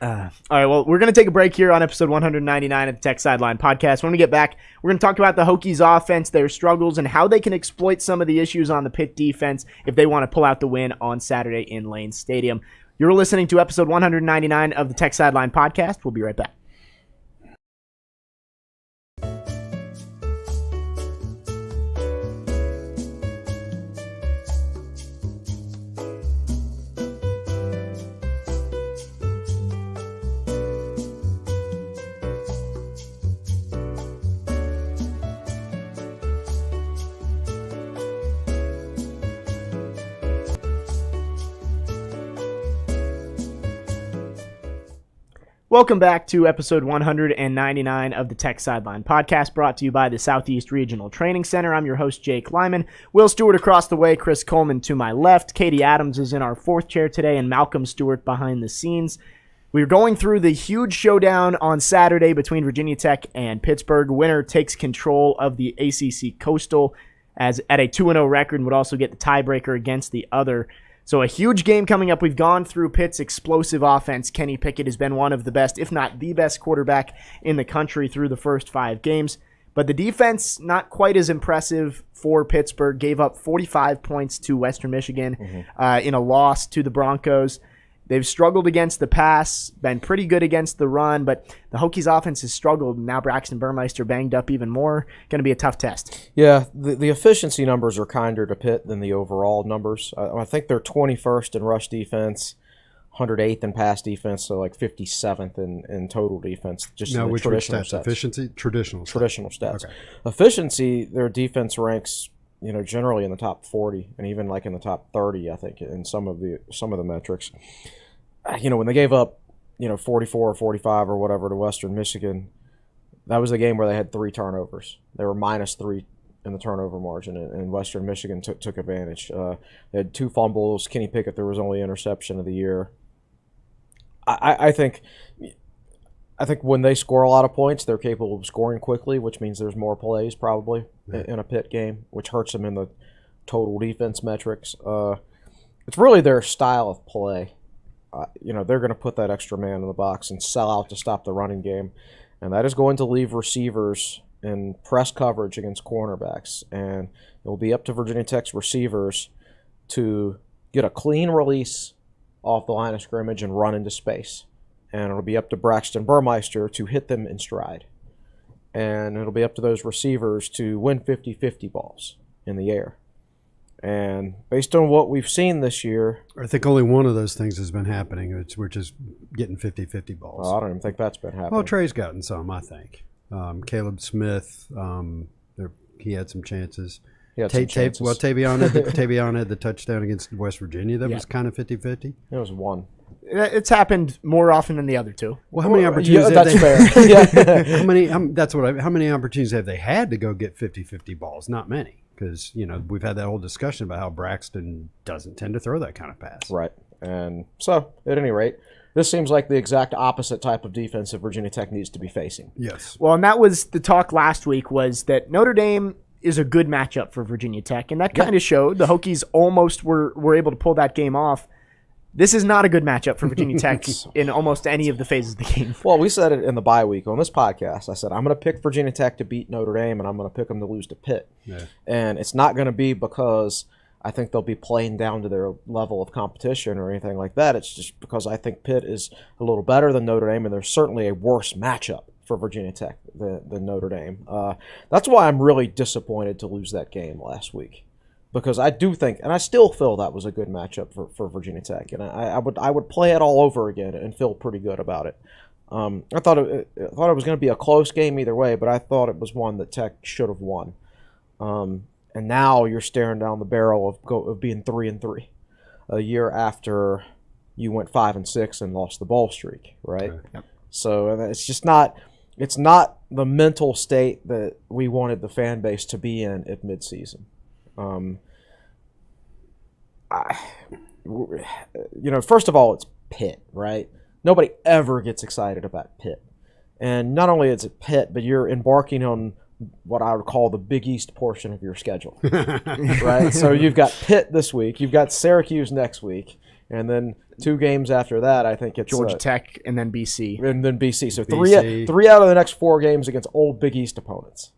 A: All right, well, we're going to take a break here on episode 199 of the Tech Sideline podcast. When we get back, we're going to talk about the Hokies' offense, their struggles, and how they can exploit some of the issues on the Pitt defense if they want to pull out the win on Saturday in Lane Stadium. You're listening to episode 199 of the Tech Sideline podcast. We'll be right back. Welcome back to episode 199 of the Tech Sideline podcast, brought to you by the Southeast Regional Training Center. I'm your host, Jake Lyman. Will Stewart across the way, Chris Coleman to my left. Katie Adams is in our fourth chair today, and Malcolm Stewart behind the scenes. We're going through the huge showdown on Saturday between Virginia Tech and Pittsburgh. Winner takes control of the ACC Coastal as at a 2-0 record and would also get the tiebreaker against the other. So a huge game coming up. We've gone through Pitt's explosive offense. Kenny Pickett has been one of the best, if not the best quarterback in the country through the first 5 games. But the defense, not quite as impressive for Pittsburgh. Gave up 45 points to Western Michigan in a loss to the Broncos. They've struggled against the pass, been pretty good against the run, but the Hokies' offense has struggled. Now Braxton Burmeister banged up even more. Going to be a tough test.
C: Yeah, the efficiency numbers are kinder to Pitt than the overall numbers. I think they're 21st in rush defense, 108th in pass defense, so 57th in total defense. Just in the traditional stats.
B: Efficiency? Traditional
C: stats.
B: Okay.
C: Efficiency, their defense ranks generally in the top 40 and even in the top 30, I think, in some of the metrics. When they gave up, 44 or 45 or whatever to Western Michigan, that was the game where they had 3 turnovers. They were -3 in the turnover margin, and Western Michigan took advantage. They had 2 fumbles. Kenny Pickett, there was only interception of the year. I think when they score a lot of points, they're capable of scoring quickly, which means there's more plays probably in a Pitt game, which hurts them in the total defense metrics. It's really their style of play. They're going to put that extra man in the box and sell out to stop the running game, and that is going to leave receivers in press coverage against cornerbacks, and it will be up to Virginia Tech's receivers to get a clean release off the line of scrimmage and run into space, and it'll be up to Braxton Burmeister to hit them in stride, and it'll be up to those receivers to win 50-50 balls in the air. And based on what we've seen this year,
B: I think only one of those things has been happening, which is getting 50-50 balls.
C: I don't even think that's been happening.
B: Well, Trey's gotten some, I think. Caleb Smith, he had some chances. Tavion had the touchdown against West Virginia. That was kind of 50-50.
C: It was one.
A: It's happened more often than the other two.
B: Well, how many opportunities?
C: That's fair.
B: How many opportunities have they had to go get 50-50 balls? Not many, because we've had that whole discussion about how Braxton doesn't tend to throw that kind of pass.
C: Right, and so at any rate, this seems like the exact opposite type of defense that Virginia Tech needs to be facing.
B: Yes.
A: Well, and that was the talk last week, was that Notre Dame is a good matchup for Virginia Tech, and that kind of showed. The Hokies almost were able to pull that game off. This is not a good matchup for Virginia Tech in almost any of the phases of the game.
C: Well, we said it in the bye week on this podcast. I said, I'm going to pick Virginia Tech to beat Notre Dame, and I'm going to pick them to lose to Pitt. Yeah. And it's not going to be because I think they'll be playing down to their level of competition or anything like that. It's just because I think Pitt is a little better than Notre Dame, and there's certainly a worse matchup for Virginia Tech than Notre Dame. That's why I'm really disappointed to lose that game last week, because I do think, and I still feel that was a good matchup for Virginia Tech, and I would play it all over again and feel pretty good about it. I thought it was going to be a close game either way, but I thought it was one that Tech should have won. And now you're staring down the barrel of being 3-3, a year after you went 5-6 and lost the bowl streak, right? Yep. So it's just not. It's not the mental state that we wanted the fan base to be in at midseason. First of all, it's Pitt, right? Nobody ever gets excited about Pitt. And not only is it Pitt, but you're embarking on what I would call the Big East portion of your schedule, right? So you've got Pitt this week, you've got Syracuse next week, and then 2 games after that, I think it's
A: Georgia Tech and then BC.
C: So three out of the next 4 games against old Big East opponents.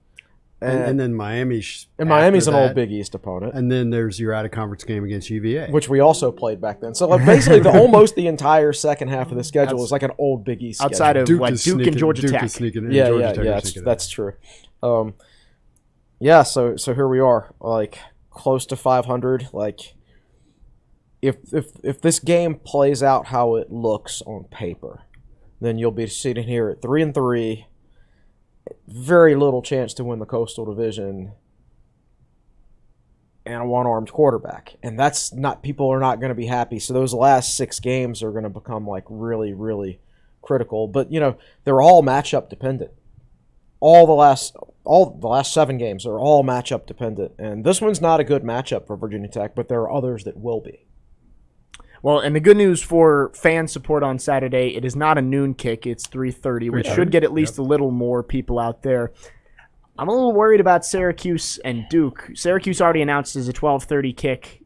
B: And then Miami.
C: And Miami's an old Big East opponent.
B: And then there's your out-of-conference game against UVA.
C: Which we also played back then. So basically almost the entire second half of the schedule is like an old Big East
A: outside
C: schedule.
A: of Duke and Georgia Tech.
C: That's true. So here we are, like close to 500. Like if this game plays out how it looks on paper, then you'll be sitting here at 3-3. Very little chance to win the Coastal Division, and a one-armed quarterback. And that's not, people are not going to be happy. So those last 6 games are going to become like really, really critical. But they're all matchup dependent. All the last 7 games are all matchup dependent. And this one's not a good matchup for Virginia Tech, but there are others that will be.
A: Well, and the good news for fan support on Saturday, it is not a noon kick. It's 3:30, which should get at least a little more people out there. I'm a little worried about Syracuse and Duke. Syracuse already announced as a 12:30 kick,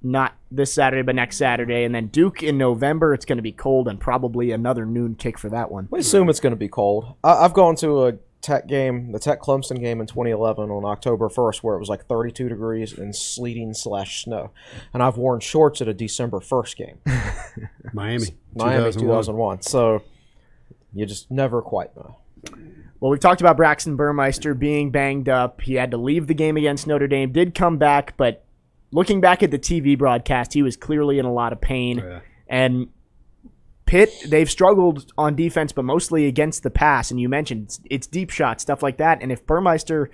A: not this Saturday, but next Saturday. And then Duke in November, it's going to be cold, and probably another noon kick for that one.
C: We assume it's going to be cold. I've gone to a Tech game, the Tech Clemson game in 2011 on October 1st, where it was like 32 degrees and sleeting/snow. And I've worn shorts at a December 1st game.
B: Miami
C: 2001. So you just never quite know.
A: Well, we've talked about Braxton Burmeister being banged up. He had to leave the game against Notre Dame, did come back, but looking back at the TV broadcast, he was clearly in a lot of pain. Oh, yeah. And Pitt, they've struggled on defense, but mostly against the pass. And you mentioned it's deep shots, stuff like that. And if Burmeister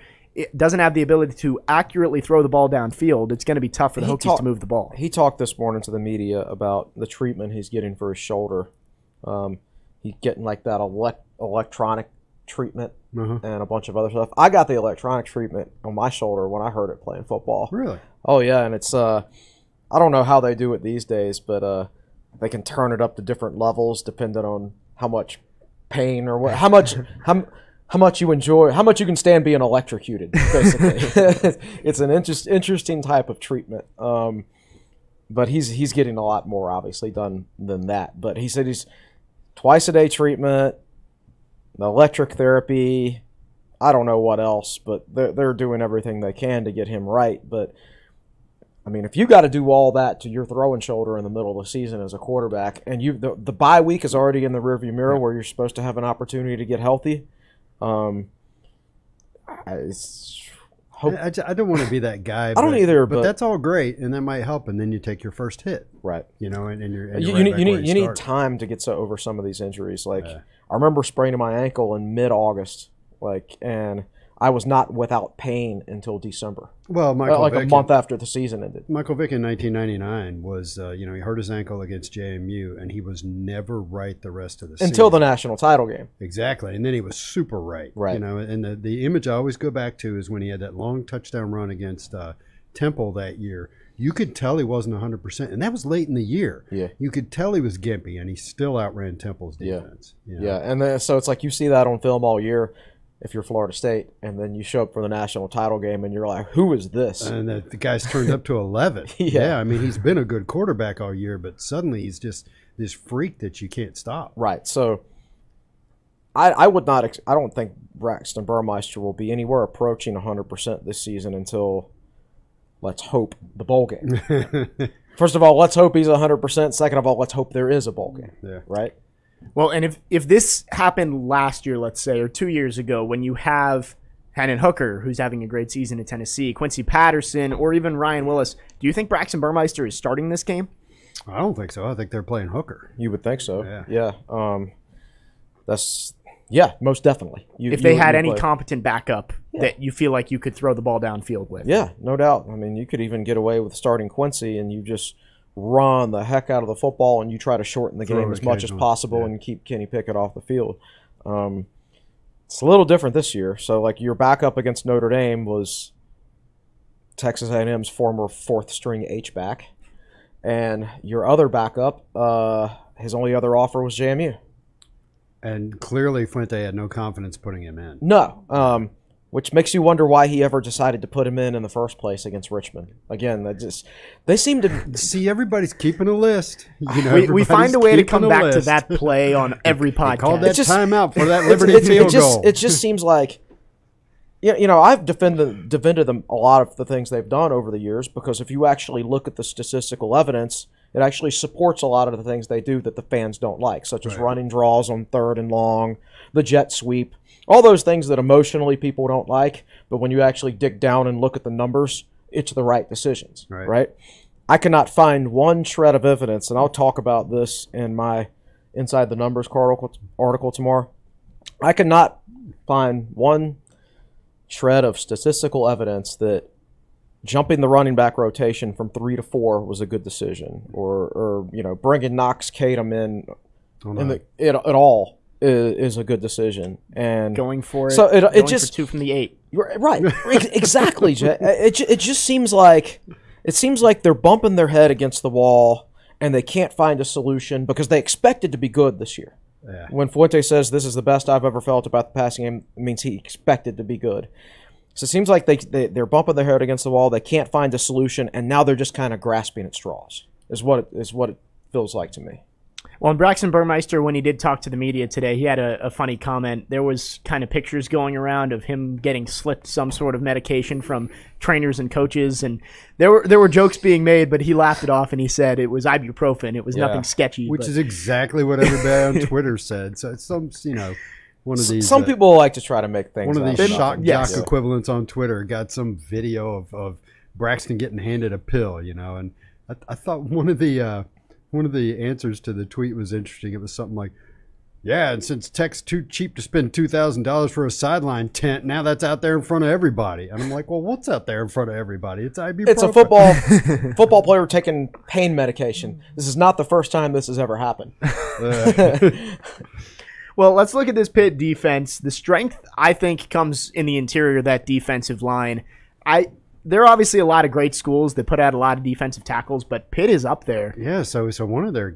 A: doesn't have the ability to accurately throw the ball downfield, it's going to be tough for the Hokies to move the ball.
C: He talked this morning to the media about the treatment he's getting for his shoulder. He's getting like that electronic treatment
B: Uh-huh.
C: and a bunch of other stuff. I got the electronic treatment on my shoulder when I heard it playing football.
B: Really?
C: Oh yeah, and it's I don't know how they do it these days, but they can turn it up to different levels depending on how much pain or how much you enjoy, how much you can stand being electrocuted. Basically, it's an interesting type of treatment. But he's getting a lot more obviously done than that. But he said he's twice a day treatment, the electric therapy. I don't know what else, but they're doing everything they can to get him right. But I mean, if you got to do all that to your throwing shoulder in the middle of the season as a quarterback, and the bye week is already in the rearview mirror where you're supposed to have an opportunity to get healthy.
B: I don't want to be that guy.
C: I don't either,
B: but that's all great, and that might help. And then you take your first hit,
C: right?
B: You know, and you're
C: you need time to get over some of these injuries. Like I remember spraining my ankle in mid-August, and I was not without pain until December.
B: Well, Michael Vick,
C: a month after the season ended.
B: Michael Vick in 1999 was, he hurt his ankle against JMU, and he was never right the rest of the season.
C: Until the national title game.
B: Exactly, and then he was super right.
C: Right.
B: You know, and the image I always go back to is when he had that long touchdown run against Temple that year. You could tell he wasn't 100%, and that was late in the year.
C: Yeah.
B: You could tell he was gimpy, and he still outran Temple's defense.
C: Yeah,
B: you know?
C: yeah. And then, so it's like you see that on film all year if you're Florida State, and then you show up for the national title game, and you're like, who is this?
B: And the guy's turned up to 11.
C: Yeah.
B: I mean, he's been a good quarterback all year, but suddenly he's just this freak that you can't stop.
C: Right. So I would not. I don't think Braxton Burmeister will be anywhere approaching 100% this season until, let's hope, the bowl game. First of all, let's hope he's 100%. Second of all, let's hope there is a bowl game.
B: Yeah.
C: Right.
A: Well, and if this happened last year, let's say, or 2 years ago, when you have Hendon Hooker, who's having a great season at Tennessee, Quincy Patterson, or even Ryan Willis, do you think Braxton Burmeister is starting this game?
B: I don't think so. I think they're playing Hooker.
C: You would think so.
B: Yeah.
C: Most definitely.
A: If they had any competent backup that you feel like you could throw the ball downfield with.
C: Yeah, no doubt. I mean, you could even get away with starting Quincy and you just run the heck out of the football and you try to shorten the game as much as possible and keep Kenny Pickett off the field. It's a little different this year. So, like, your backup against Notre Dame was Texas A&M's former fourth-string H-back. And your other backup, his only other offer was JMU.
B: And clearly Fuente had no confidence putting him in.
C: No, which makes you wonder why he ever decided to put him in the first place against Richmond. Again, they seem to
B: see everybody's keeping a list. You know,
A: we find a way to come back to that play on every podcast.
B: Call that timeout for that Liberty field goal.
C: It just seems like, I've defended them a lot of the things they've done over the years because if you actually look at the statistical evidence, it actually supports a lot of the things they do that the fans don't like, such as running draws on 3rd and long, the jet sweep, all those things that emotionally people don't like. But when you actually dig down and look at the numbers, it's the right decisions, right? I cannot find one shred of evidence, and I'll talk about this in my Inside the Numbers article tomorrow. I cannot find one shred of statistical evidence that jumping the running back rotation from 3 to 4 was a good decision, or bringing Knox Kadum in at all is a good decision, and
A: going for it.
C: So it just
A: for 2 from the 8.
C: Right, exactly. It just seems like they're bumping their head against the wall, and they can't find a solution because they expected to be good this year.
B: Yeah.
C: When Fuente says this is the best I've ever felt about the passing game, it means he expected to be good. So it seems like they're bumping their head against the wall. They can't find a solution, and now they're just kind of grasping at straws. Is what it feels like to me.
A: Well, and Braxton Burmeister, when he did talk to the media today, he had a funny comment. There was kind of pictures going around of him getting slipped some sort of medication from trainers and coaches, and there were jokes being made, but he laughed it off and he said it was ibuprofen. It was nothing sketchy.
B: Which is exactly what everybody on Twitter said. So it's some, one of these.
C: Some people like to try to make things.
B: One of these shock jock equivalents on Twitter got some video of Braxton getting handed a pill, and I thought one of the answers to the tweet was interesting. It was something like, "Yeah, and since Tech's too cheap to spend $2,000 for a sideline tent, now that's out there in front of everybody." And I'm like, "Well, what's out there in front of everybody? It's ibuprofen."
C: It's a football player taking pain medication. This is not the first time this has ever happened.
A: Well, let's look at this Pitt defense. The strength, I think, comes in the interior of that defensive line. There are obviously a lot of great schools that put out a lot of defensive tackles, but Pitt is up there.
B: Yeah, so one of their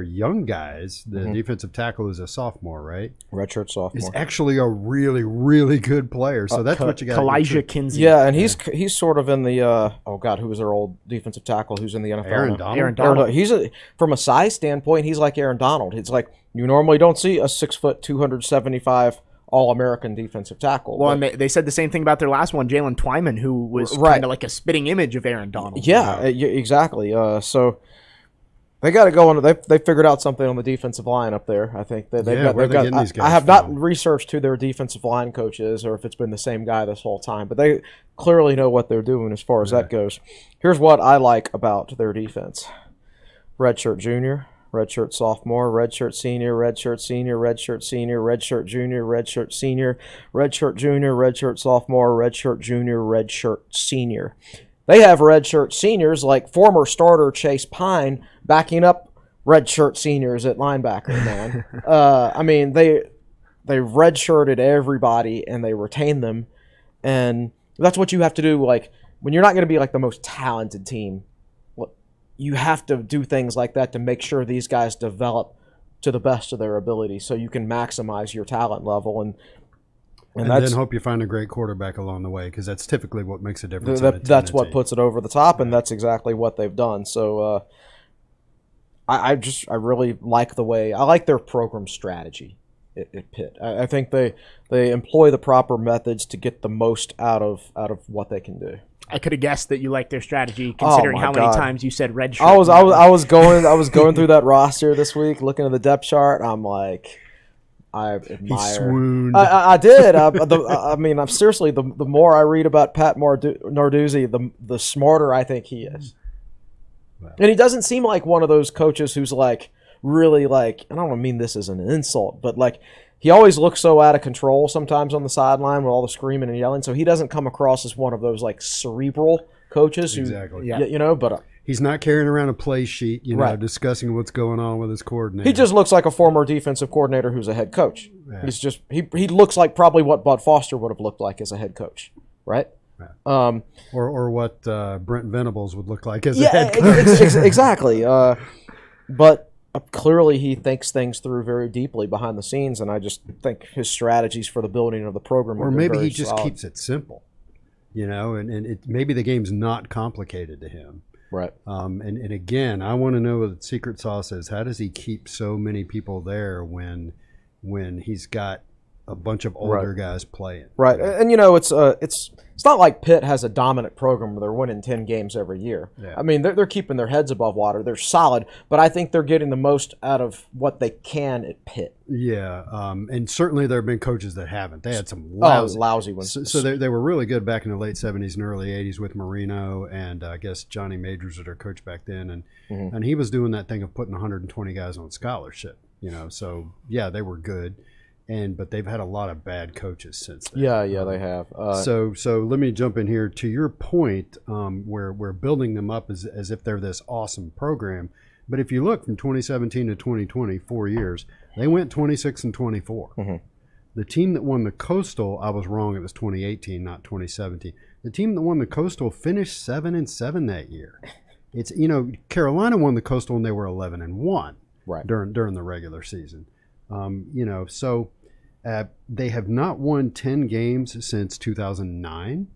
B: young guys, the defensive tackle is a sophomore, right?
C: Redshirt sophomore.
B: Is actually a really, really good player. So that's what you got.
A: Kalijah Kinsey.
C: Yeah, and he's sort of in the who was their old defensive tackle who's in the NFL
B: Aaron
C: now?
B: Donald.
A: Aaron Donald.
C: From a size standpoint, he's like Aaron Donald. It's like you normally don't see a 6 foot, 275 All-American defensive tackle.
A: Well, and they said the same thing about their last one, Jalen Twyman, who was kind of like a spitting image of Aaron Donald.
C: Yeah, exactly. So they got to go on. They figured out something on the defensive line up there. I think they've got.
B: These guys
C: I have not researched who their defensive line coach is, or if it's been the same guy this whole time. But they clearly know what they're doing as far as that goes. Here's what I like about their defense: redshirt junior, redshirt sophomore, redshirt senior, redshirt senior, redshirt senior, redshirt junior, redshirt senior, redshirt junior, redshirt sophomore, redshirt junior, redshirt senior. They have redshirt seniors like former starter Chase Pine backing up redshirt seniors at linebacker, man. I mean, they redshirted everybody and they retained them. And that's what you have to do. Like, when you're not going to be like the most talented team, you have to do things like that to make sure these guys develop to the best of their ability so you can maximize your talent level. And
B: then hope you find a great quarterback along the way, because that's typically what makes a difference.
C: That's what puts it over the top, and that's exactly what they've done. So I really like I like their program strategy at Pitt. I think they employ the proper methods to get the most out of what they can do.
A: I could have guessed that you liked their strategy, considering how many times you said red shirt.
C: I was going through that roster this week, looking at the depth chart. I'm like, I admire.
B: He swooned.
C: I did. I mean, I'm seriously. The more I read about Pat Narduzzi, the smarter I think he is. Wow. And he doesn't seem like one of those coaches who's like really like. And I don't mean this as an insult, but like. He always looks so out of control sometimes on the sideline with all the screaming and yelling. So he doesn't come across as one of those like cerebral coaches who, but
B: he's not carrying around a play sheet, discussing what's going on with his coordinator.
C: He just looks like a former defensive coordinator who's a head coach. Yeah. He's just he looks like probably what Bud Foster would have looked like as a head coach, right? Yeah.
B: Or what Brent Venables would look like as a head coach.
C: Exactly. But clearly he thinks things through very deeply behind the scenes, and I just think his strategies for the building of the program
B: or maybe he just keeps it simple, and maybe the game's not complicated to him.
C: Right.
B: And again, I want to know what the secret sauce is. How does he keep so many people there when he's got a bunch of older guys playing?
C: Right. And it's not like Pitt has a dominant program where they're winning 10 games every year. Yeah. I mean, they're keeping their heads above water. They're solid, but I think they're getting the most out of what they can at Pitt.
B: Yeah. And certainly there have been coaches that haven't. They had some lousy
C: ones.
B: So they were really good back in the late 70s and early 80s with Marino and I guess Johnny Majors was their coach back then. And he was doing that thing of putting 120 guys on scholarship, So, yeah, they were good. But they've had a lot of bad coaches since then.
C: Yeah, they have.
B: So let me jump in here to your point. We're building them up as if they're this awesome program. But if you look from 2017 to 2020, 4 years, they went 26-24. Mm-hmm. The team that won the Coastal, I was wrong. It was 2018, not 2017. The team that won the Coastal finished 7-7 that year. It's Carolina won the Coastal and they were 11-1 during the regular season. So. They have not won 10 games since 2009,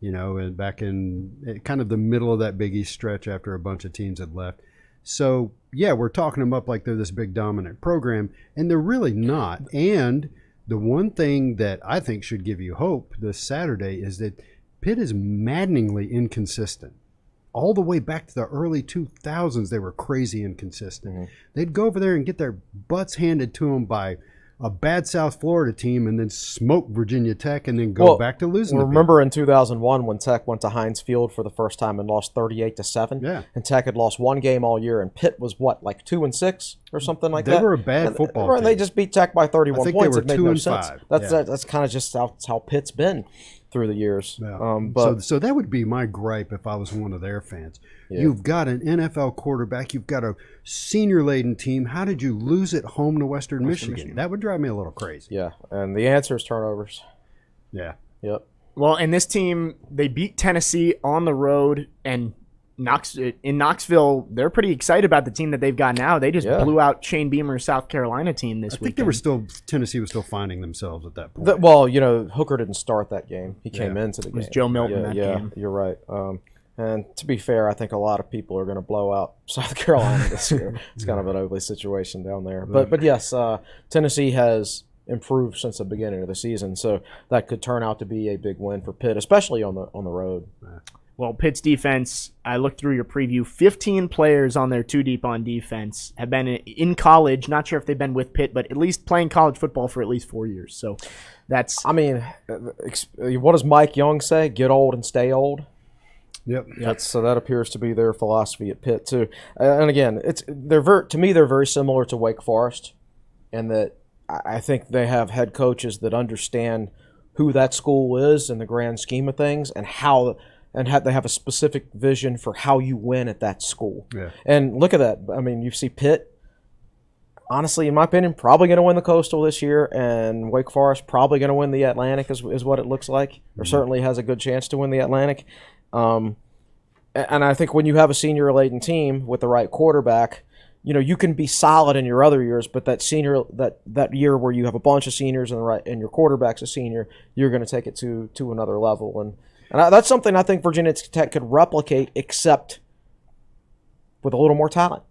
B: and back in kind of the middle of that Big East stretch after a bunch of teams had left. So, yeah, we're talking them up like they're this big dominant program, and they're really not. And the one thing that I think should give you hope this Saturday is that Pitt is maddeningly inconsistent. All the way back to the early 2000s, they were crazy inconsistent. Mm-hmm. They'd go over there and get their butts handed to them by a bad South Florida team and then smoke Virginia Tech and then go back to losing.
C: Remember in 2001 when Tech went to Heinz Field for the first time and lost 38-7?
B: Yeah.
C: And Tech had lost one game all year, and Pitt was what, like 2-6 or something like
B: they
C: that.
B: They were a bad football team.
C: They just beat Tech by 31
B: I think
C: points.
B: they were
C: it made
B: 2
C: no
B: and
C: sense.
B: 5.
C: That's kind of just how Pitt's been through the years.
B: Yeah.
C: But
B: so that would be my gripe if I was one of their fans.
C: Yeah.
B: You've got an NFL quarterback. You've got a senior-laden team. How did you lose at home to Western Michigan? That would drive me a little crazy.
C: Yeah, and the answer is turnovers.
B: Yeah.
C: Yep.
A: Well, and this team, they beat Tennessee on the road, and in Knoxville, they're pretty excited about the team that they've got now. They just blew out Shane Beamer's South Carolina team this week.
B: I think Tennessee was still finding themselves at that point.
C: Hooker didn't start that game. He came into the game.
A: It was Joe Milton that game.
C: You're right. And to be fair, I think a lot of people are going to blow out South Carolina this year. It's kind of an ugly situation down there. But yes, Tennessee has improved since the beginning of the season, so that could turn out to be a big win for Pitt, especially on the road.
A: Well, Pitt's defense, I looked through your preview, 15 players on their two deep on defense have been in college. Not sure if they've been with Pitt, but at least playing college football for at least 4 years. So that's...
C: I mean, what does Mike Young say? Get old and stay old?
B: Yep.
C: So that appears to be their philosophy at Pitt too. And again, to me they're very similar to Wake Forest, in that I think they have head coaches that understand who that school is in the grand scheme of things, and they have a specific vision for how you win at that school.
B: Yeah.
C: And look at that. I mean, you see Pitt, honestly, in my opinion, probably going to win the Coastal this year, and Wake Forest probably going to win the Atlantic is what it looks like, or certainly has a good chance to win the Atlantic. And I think when you have a senior-laden team with the right quarterback, you can be solid in your other years, but that year where you have a bunch of seniors and your quarterback's a senior, you're going to take it to another level. And that's something I think Virginia Tech could replicate, except with a little more talent.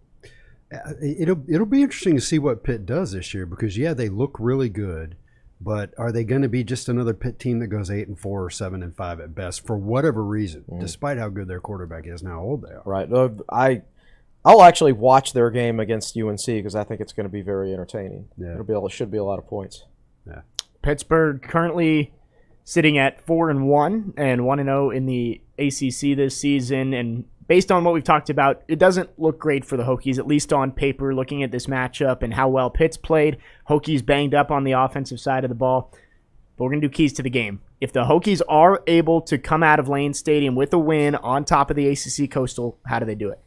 B: It'll be interesting to see what Pitt does this year, because they look really good, but are they going to be just another Pitt team that goes 8-4 or 7-5 at best for whatever reason, despite how good their quarterback is and how old they are?
C: Right. I'll actually watch their game against UNC because I think it's going to be very entertaining.
B: Yeah.
C: It should be a lot of points.
B: Yeah.
A: Pittsburgh currently sitting at 4-1 and 1-0 in the ACC this season, and based on what we've talked about, it doesn't look great for the Hokies, at least on paper, looking at this matchup and how well Pitt's played. Hokies banged up on the offensive side of the ball. But we're going to do keys to the game. If the Hokies are able to come out of Lane Stadium with a win on top of the ACC Coastal, how do they do it?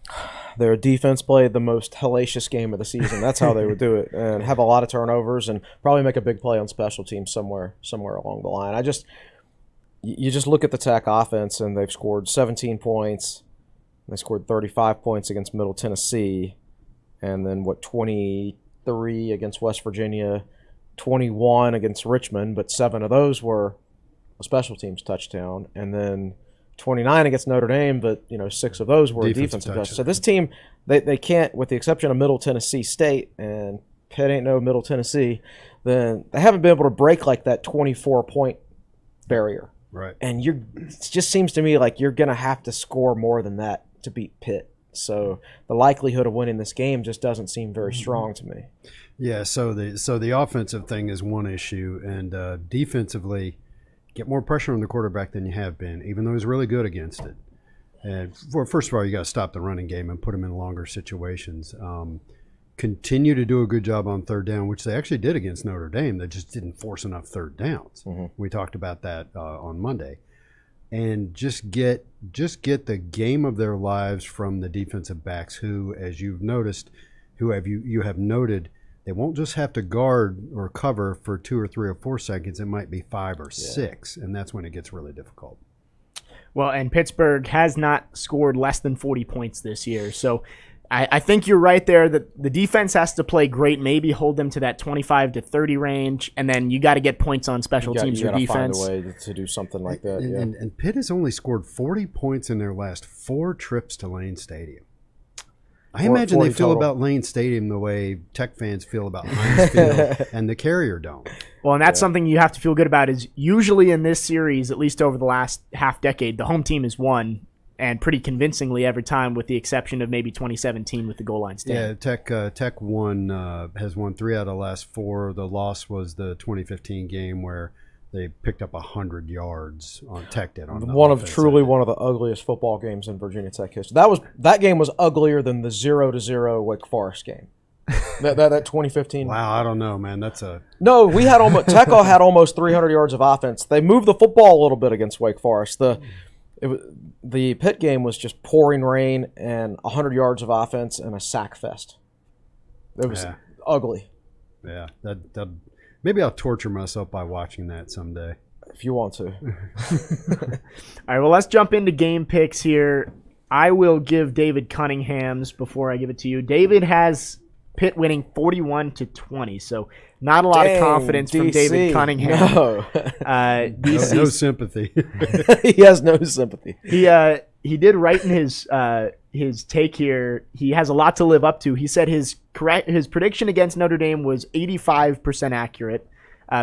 C: Their defense played the most hellacious game of the season. That's how they would do it, and have a lot of turnovers and probably make a big play on special teams somewhere along the line. You just look at the Tech offense, and they've scored 17 points. They scored 35 points against Middle Tennessee, and then 23 against West Virginia, 21 against Richmond, but 7 of those were a special teams touchdown, and then 29 against Notre Dame, but 6 of those were defensive touchdowns. So this team, they can't, with the exception of Middle Tennessee State, and Pitt ain't no Middle Tennessee, then they haven't been able to break like that 24-point barrier.
B: Right.
C: And it just seems to me like you're going to have to score more than that to beat Pitt. So the likelihood of winning this game just doesn't seem very strong to me.
B: Yeah, so the offensive thing is one issue, and defensively, get more pressure on the quarterback than you have been, even though he's really good against it. And first of all, you got to stop the running game and put him in longer situations. Continue to do a good job on third down, which they actually did against Notre Dame. They just didn't force enough third downs. Mm-hmm. We talked about that on Monday. And just get the game of their lives from the defensive backs, who, as you've noticed, you have noted, they won't just have to guard or cover for 2 or 3 or 4 seconds. It might be 5 or 6, and that's when it gets really difficult.
A: Well, and Pittsburgh has not scored less than 40 points this year. So I think you're right there that the defense has to play great, maybe hold them to that 25 to 30 range, and then you got to get points on special teams or defense.
C: You got to find a way to do something like that.
B: And Pitt has only scored 40 points in their last 4 trips to Lane Stadium. I imagine they feel about Lane Stadium the way Tech fans feel about Heinz Field and the Carrier Dome.
A: Well, and that's something you have to feel good about, is usually in this series, at least over the last half decade, the home team has won, and pretty convincingly every time, with the exception of maybe 2017 with the goal line stand.
B: Yeah, Tech has won 3 out of the last 4. The loss was the 2015 game where they picked up 100 yards on Tech did on
C: one of the ugliest football games in Virginia Tech history. That game was uglier than the 0-0 Wake Forest game. That 2015.
B: Wow, I don't know, man. That's a
C: No, we had Tech had almost 300 yards of offense. They moved the football a little bit against Wake Forest. The Pitt game was just pouring rain and 100 yards of offense and a sack fest. It was ugly.
B: Yeah, that maybe I'll torture myself by watching that someday.
C: If you want to.
A: All right, well, let's jump into game picks here. I will give David Cunningham's before I give it to you. David has Pitt winning 41-20, so not a lot of confidence from David Cunningham.
C: No.
B: No sympathy.
C: He has no sympathy.
A: He did write in his take here. He has a lot to live up to. He said his prediction against Notre Dame was 85% accurate.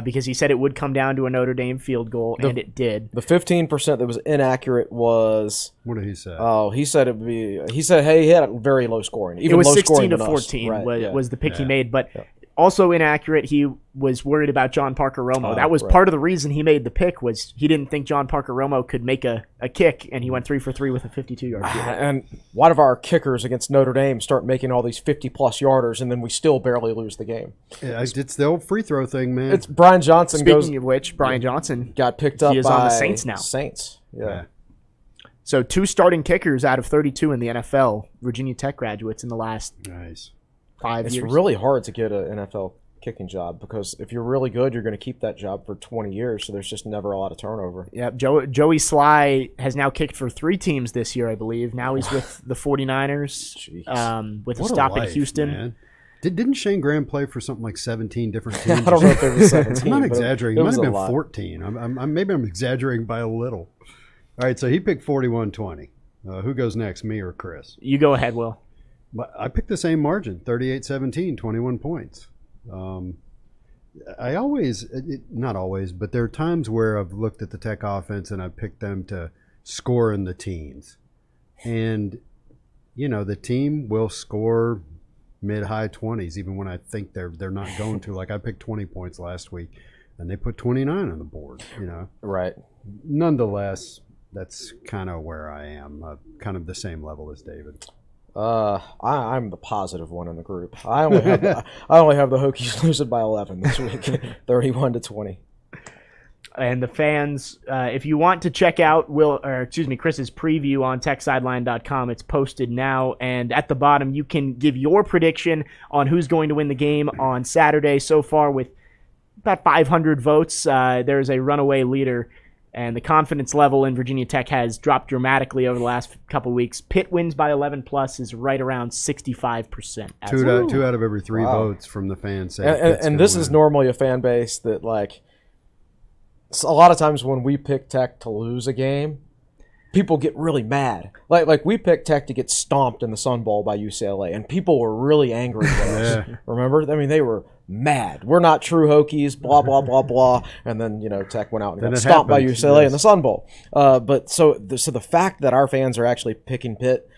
A: Because he said it would come down to a Notre Dame field goal, and it did.
C: The 15% that was inaccurate was.
B: What did he say?
C: Oh, he said it'd be. He said, "Hey, he had a very low scoring. Even
A: it was
C: low
A: 16-14 was the pick he made, but also inaccurate. He was worried about John Parker Romo. That was part of the reason he made the pick. Was he didn't think John Parker Romo could make a kick, and he went 3 for 3 with a 52-yard field.
C: And why do our kickers against Notre Dame start making all these 50-plus yarders, and then we still barely lose the game?
B: Yeah, it's the old free throw thing, man.
C: It's Brian Johnson.
A: Speaking of which, Brian Johnson
C: got picked up.
A: He is
C: by
A: on the Saints now.
C: Saints, yeah.
A: So 2 starting kickers out of 32 in the NFL, Virginia Tech graduates in the last 5 years.
C: It's really hard to get an NFL kicking job because if you're really good, you're going to keep that job for 20 years, so there's just never a lot of turnover.
A: Yeah, Joey Sly has now kicked for 3 teams this year, I believe. Now he's with the 49ers with a stop at Houston.
B: Man. Didn't Shane Graham play for something like 17 different teams?
C: I don't know if it was 17.
B: I'm not exaggerating. It might have been
C: lot.
B: 14. Maybe I'm exaggerating by a little. All right, so he picked 41-20. Who goes next, me or Chris?
A: You go ahead, Will.
B: I picked the same margin, 38-17, 21 points. I always, not always, but there are times where I've looked at the Tech offense and I've picked them to score in the teens. And, the team will score mid-high 20s, even when I think they're not going to. Like I picked 20 points last week, and they put 29 on the board,
C: Right.
B: Nonetheless, that's kind of where I am, kind of the same level as David.
C: I'm the positive one in the group. I only have the Hokies losing by 11 this week, 31-20.
A: And the fans, if you want to check out Chris's preview on TechSideline.com, it's posted now. And at the bottom, you can give your prediction on who's going to win the game on Saturday. So far, with about 500 votes, there's a runaway leader. And the confidence level in Virginia Tech has dropped dramatically over the last couple weeks. Pitt wins by 11+ is right around 65%.
B: Two out of every 3 votes from the fans.
C: And this is normally a fan base that, like, a lot of times when we pick Tech to lose a game, people get really mad. Like we picked Tech to get stomped in the Sun Bowl by UCLA, and people were really angry with us. Remember? I mean, they were mad. We're not true Hokies, blah, blah, blah, blah. And then, Tech went out and got stomped by UCLA in the Sun Bowl. But so the fact that our fans are actually picking Pitt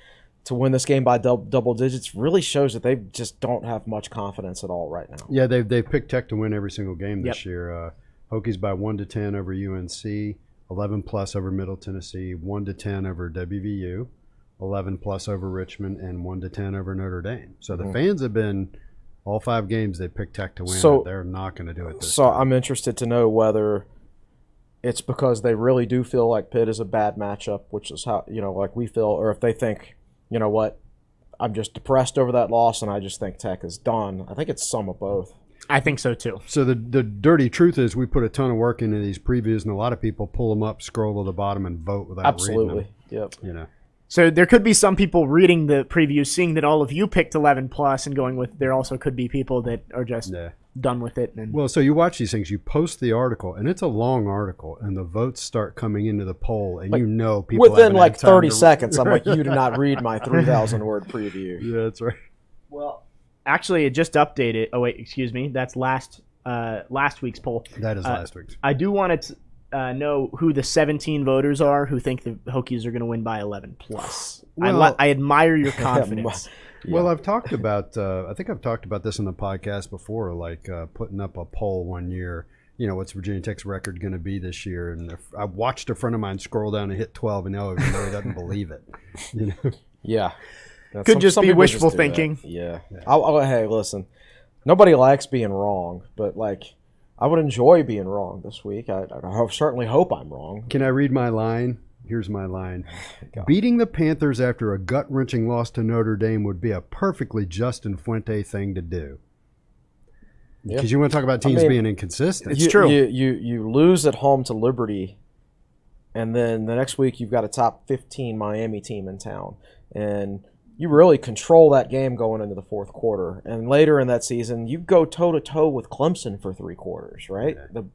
C: to win this game by double digits really shows that they just don't have much confidence at all right now.
B: Yeah, they've picked Tech to win every single game this year. Hokies by 1-10 over UNC, 11+ over Middle Tennessee, 1-10 over WVU, 11+ over Richmond, and 1-10 over Notre Dame. So the fans have been all 5 games they picked Tech to win. So they're not going to do it this time.
C: I'm interested to know whether it's because they really do feel like Pitt is a bad matchup, which is how like we feel, or if they think, you know what, I'm just depressed over that loss, and I just think Tech is done. I think it's some of both.
A: I think so, too.
B: So the dirty truth is we put a ton of work into these previews, and a lot of people pull them up, scroll to the bottom, and vote without reading them.
C: Yep.
A: So there could be some people reading the preview, seeing that all of you picked 11+ and going with. There also could be people that are just done with it.
B: Well, so you watch these things, you post the article, and it's a long article, and the votes start coming into the poll, and people
C: within like 30 seconds. I'm like, you did not read my 3,000-word preview.
B: Yeah, that's right.
A: Well, actually, it just updated. Oh wait, excuse me. That's last week's poll.
B: That is last week's.
A: I do want to know who the 17 voters are who think the Hokies are going to win by 11+.
B: Well,
A: I admire your confidence.
B: Well, I've talked about. I think I've talked about this in the podcast before, like putting up a poll one year. What's Virginia Tech's record going to be this year? And I watched a friend of mine scroll down and hit 12, and he really doesn't believe it.
C: Yeah.
A: Could just
C: some
A: be
C: people
A: wishful
C: do that.
A: thinking.
C: Yeah. Hey, listen. Nobody likes being wrong, but like, I would enjoy being wrong this week. I certainly hope I'm wrong.
B: Can I read my line? Here's my line. Beating the Panthers after a gut-wrenching loss to Notre Dame would be a perfectly Justin Fuente thing to do. Because you want to talk about teams being inconsistent.
A: It's true.
C: You lose at home to Liberty, and then the next week you've got a top 15 Miami team in town. And you really control that game going into the fourth quarter. And later in that season, you go toe-to-toe with Clemson for 3 quarters, right? Yeah. The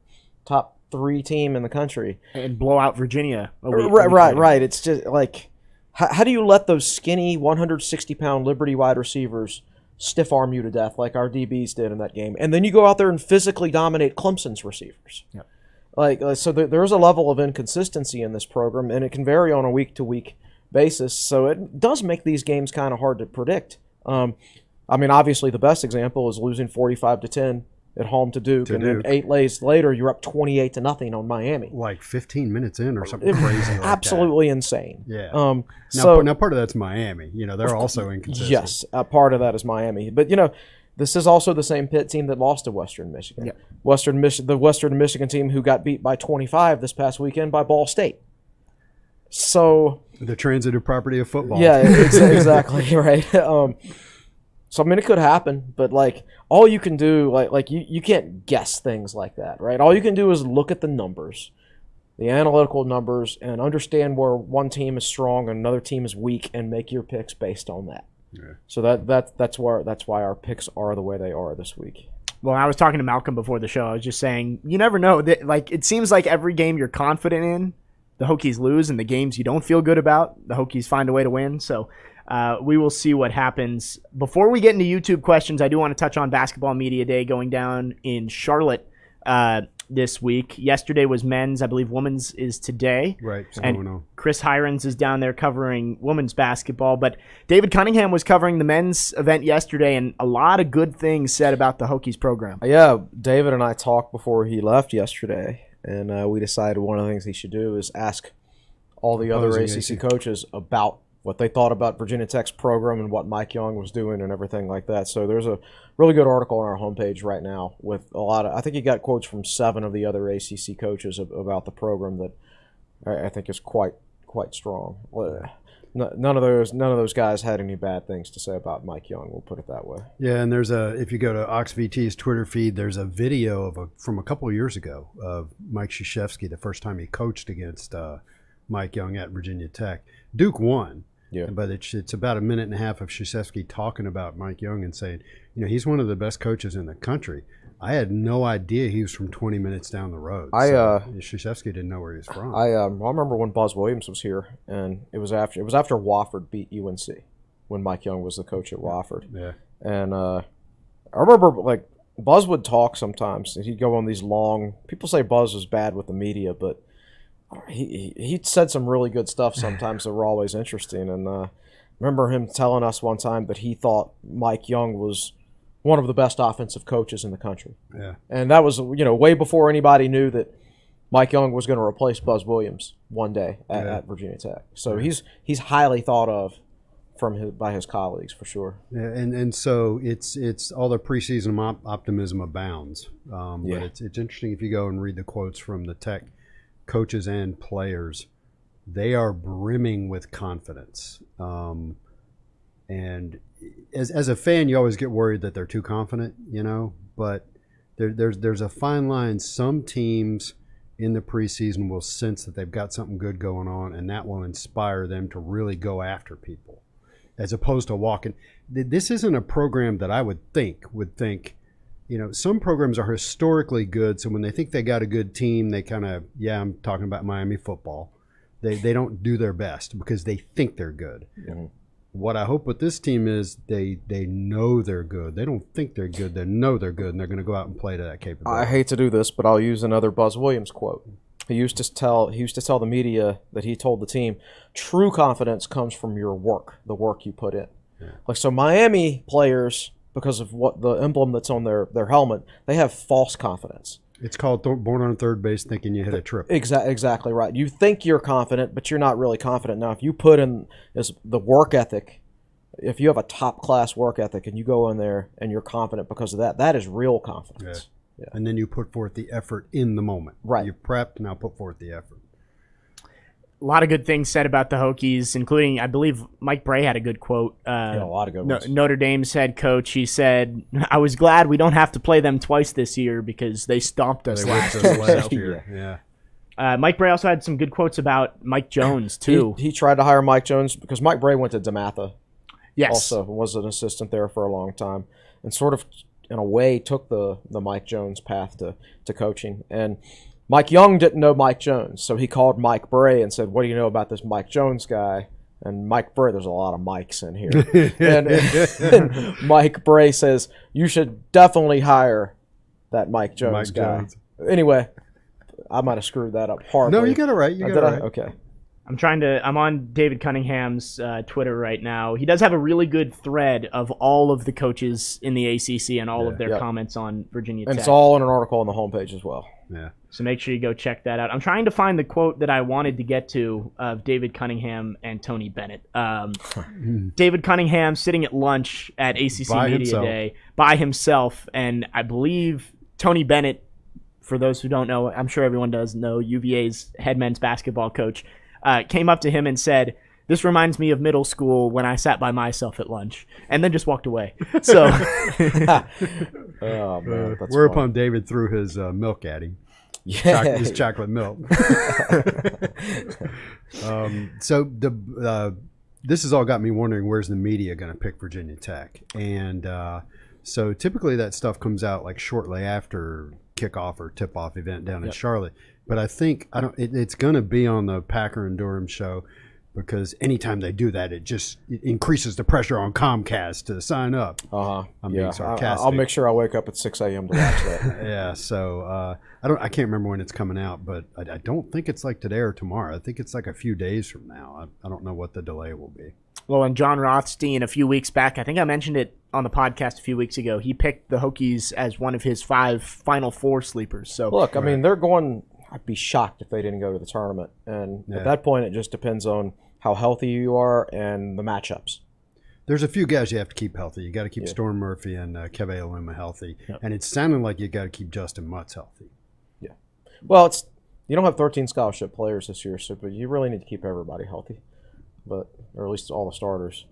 C: top 3 team in the country.
A: And blow out Virginia.
C: Right. It's just like, how do you let those skinny 160-pound Liberty wide receivers stiff arm you to death like our DBs did in that game? And then you go out there and physically dominate Clemson's receivers. Yep. So there's a level of inconsistency in this program, and it can vary on a week-to-week basis. So it does make these games kind of hard to predict. Obviously the best example is losing 45-10 at home to Duke, and then 8 days later you're up 28-0 on Miami.
B: Like 15 minutes in or something crazy like
C: absolutely insane.
B: Yeah.
C: Now
B: part of that's Miami. They're also inconsistent.
C: Yes, part of that is Miami. But, this is also the same Pitt team that lost to Western Michigan. Yeah. The Western Michigan team who got beat by 25 this past weekend by Ball State. So
B: the transitive property of football.
C: Yeah, exactly, right. So, it could happen, but, all you can do, you can't guess things like that, right? All you can do is look at the numbers, the analytical numbers, and understand where one team is strong and another team is weak, and make your picks based on that. Yeah. So that's why our picks are the way they are this week.
A: Well, I was talking to Malcolm before the show. I was just saying, you never know. It seems like every game you're confident in, the Hokies lose, and the games you don't feel good about, the Hokies find a way to win. So we will see what happens. Before we get into YouTube questions, I do want to touch on Basketball Media Day going down in Charlotte this week. Yesterday was men's. I believe women's is today.
B: Right.
A: And Chris Hirons is down there covering women's basketball. But David Cunningham was covering the men's event yesterday, and a lot of good things said about the Hokies program.
C: Yeah, David and I talked before he left yesterday, and we decided one of the things he should do is ask all the other ACC coaches about what they thought about Virginia Tech's program and what Mike Young was doing and everything like that. So there's a really good article on our homepage right now with a lot of, I think he got quotes from 7 of the other ACC coaches about the program that I think is quite strong. None of those guys had any bad things to say about Mike Young. We'll put it that way.
B: Yeah, and if you go to OxVT's Twitter feed, there's a video from a couple of years ago of Mike Krzyzewski, the first time he coached against Mike Young at Virginia Tech. Duke won. Yeah. But it's about a minute and a half of Krzyzewski talking about Mike Young and saying, he's one of the best coaches in the country. I had no idea he was from 20 minutes down the road. Krzyzewski didn't know where he was from.
C: I remember when Buzz Williams was here, and it was after Wofford beat UNC when Mike Young was the coach at Wofford.
B: Yeah.
C: And I remember Buzz would talk sometimes. He'd go on these long. People say Buzz was bad with the media, but he said some really good stuff sometimes that were always interesting. And remember him telling us one time that he thought Mike Young was one of the best offensive coaches in the country.
B: Yeah.
C: And that was, way before anybody knew that Mike Young was going to replace Buzz Williams one day at Virginia Tech. So he's highly thought of by his colleagues for sure.
B: Yeah, and so it's all the preseason optimism abounds. But it's interesting if you go and read the quotes from the Tech coaches and players. They are brimming with confidence. And as a fan, you always get worried that they're too confident, but there's a fine line. Some teams in the preseason will sense that they've got something good going on, and that will inspire them to really go after people, as opposed to walking. This isn't a program that I would think, some programs are historically good, so when they think they got a good team, they kind of, I'm talking about Miami football, they don't do their best because they think they're good. Mm-hmm. What I hope with this team is they know they're good. They don't think they're good. They know they're good, and they're going to go out and play to that capability.
C: I hate to do this, but I'll use another Buzz Williams quote. He used to tell the media that he told the team, true confidence comes from your work, the work you put in. Yeah. So Miami players, because of what the emblem that's on their helmet, they have false confidence.
B: It's called born on third base thinking you hit a triple.
C: Exactly right. You think you're confident, but you're not really confident. Now, if you put in the work ethic if you have a top class work ethic and you go in there and you're confident because of that, that is real confidence.
B: Yeah. And then you put forth the effort in the moment.
C: Right.
B: You prepped, now put forth the effort.
A: A lot of good things said about the Hokies, including, I believe, Mike Bray had a good quote.
C: A lot of good ones.
A: Notre Dame's head coach, he said, I was glad we don't have to play them twice this year because they stomped us last year.
B: Yeah.
A: Mike Bray also had some good quotes about Mike Jones, too.
C: He tried to hire Mike Jones because Mike Bray went to DeMatha.
A: Yes.
C: Also was an assistant there for a long time and sort of, in a way, took the Mike Jones path to coaching. And Mike Young didn't know Mike Jones, so he called Mike Bray and said, what do you know about this Mike Jones guy? And Mike Bray, there's a lot of Mikes in here. and Mike Bray says, you should definitely hire that Mike Jones guy. Anyway, I might have screwed that up horribly.
B: No, you got it right. You got it right.
C: Okay.
A: I'm on David Cunningham's Twitter right now. He does have a really good thread of all of the coaches in the ACC and all of their comments on Virginia Tech.
C: And it's all in an article on the homepage as well.
B: Yeah.
A: So make sure you go check that out. I'm trying to find the quote that I wanted to get to of David Cunningham and Tony Bennett. David Cunningham sitting at lunch at ACC Media Day by himself, and I believe Tony Bennett, for those who don't know, I'm sure everyone does know, UVA's head men's basketball coach, came up to him and said, this reminds me of middle school when I sat by myself at lunch, and then just walked away. So,
C: oh, man, that's
B: whereupon David threw his milk at him.
C: Yeah.
B: His chocolate milk. So this has all got me wondering, where's the media going to pick Virginia Tech? And so typically that stuff comes out like shortly after kickoff or tip-off event down in Charlotte. But I think it's going to be on the Packer and Durham show, because anytime they do that, it increases the pressure on Comcast to sign up. I'm being sarcastic.
C: I'll make sure I wake up at 6 a.m. to watch that.
B: Yeah, so I can't remember when it's coming out, but I don't think it's like today or tomorrow. I think it's like a few days from now. I don't know what the delay will be.
A: Well, and John Rothstein a few weeks back, I think I mentioned it on the podcast a few weeks ago, he picked the Hokies as one of his 5 Final Four sleepers. So
C: look, I mean, they're going – I'd be shocked if they didn't go to the tournament. And at that point, it just depends on how healthy you are and the matchups.
B: There's a few guys you have to keep healthy. You got to keep Storm Murphy and Keve Aluma healthy. Yep. And it's sounding like you got to keep Justin Mutz healthy.
C: Yeah. Well, you don't have 13 scholarship players this year, but you really need to keep everybody healthy, or at least all the starters.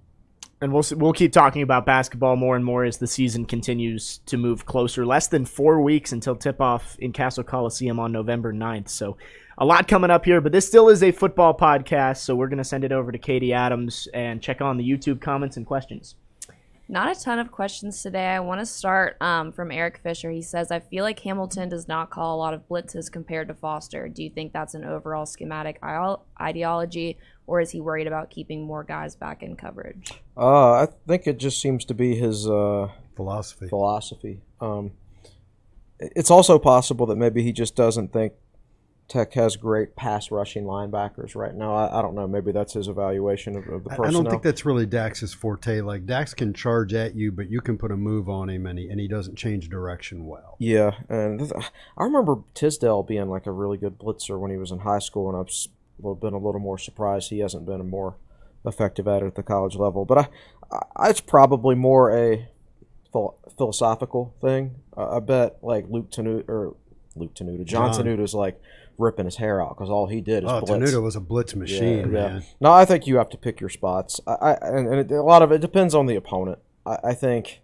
A: And we'll keep talking about basketball more and more as the season continues to move closer. Less than 4 weeks until tip-off in Castle Coliseum on November 9th. So a lot coming up here, but this still is a football podcast, so we're going to send it over to Katie Adams and check on the YouTube comments and questions.
D: Not a ton of questions today. I want to start from Eric Fisher. He says, I feel like Hamilton does not call a lot of blitzes compared to Foster. Do you think that's an overall schematic ideology, or is he worried about keeping more guys back in coverage?
C: I think it just seems to be his
B: philosophy.
C: It's also possible that maybe he just doesn't think Tech has great pass rushing linebackers right now. I don't know. Maybe that's his evaluation of the personnel.
B: I don't think that's really Dax's forte. Like, Dax can charge at you, but you can put a move on him, and he doesn't change direction well.
C: Yeah, and I remember Tisdale being like a really good blitzer when he was in high school, and I've been a little more surprised he hasn't been more effective at it at the college level. But it's probably more a philosophical thing. I bet like John Tenuta's like ripping his hair out because all he did is blitz.
B: Tenuta was a blitz machine, man.
C: Yeah. No, I think you have to pick your spots. A lot of it depends on the opponent. I think,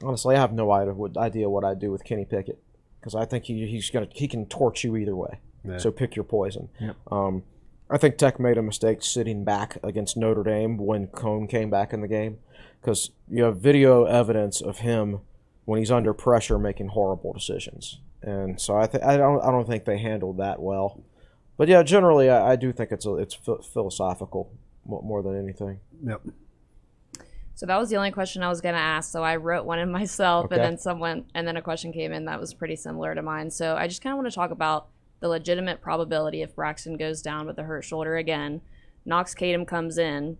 C: honestly, I have no idea what I'd do with Kenny Pickett because I think he can torch you either way. Yeah. So pick your poison. Yep. I think Tech made a mistake sitting back against Notre Dame when Cone came back in the game because you have video evidence of him when he's under pressure making horrible decisions. And so I don't think they handled that well. But yeah, generally I do think it's philosophical more than anything.
B: Yep.
D: So that was the only question I was going to ask. So I wrote one in myself, okay. and then a question came in that was pretty similar to mine. So I just kind of want to talk about the legitimate probability if Braxton goes down with a hurt shoulder again. Knox Kadum comes in.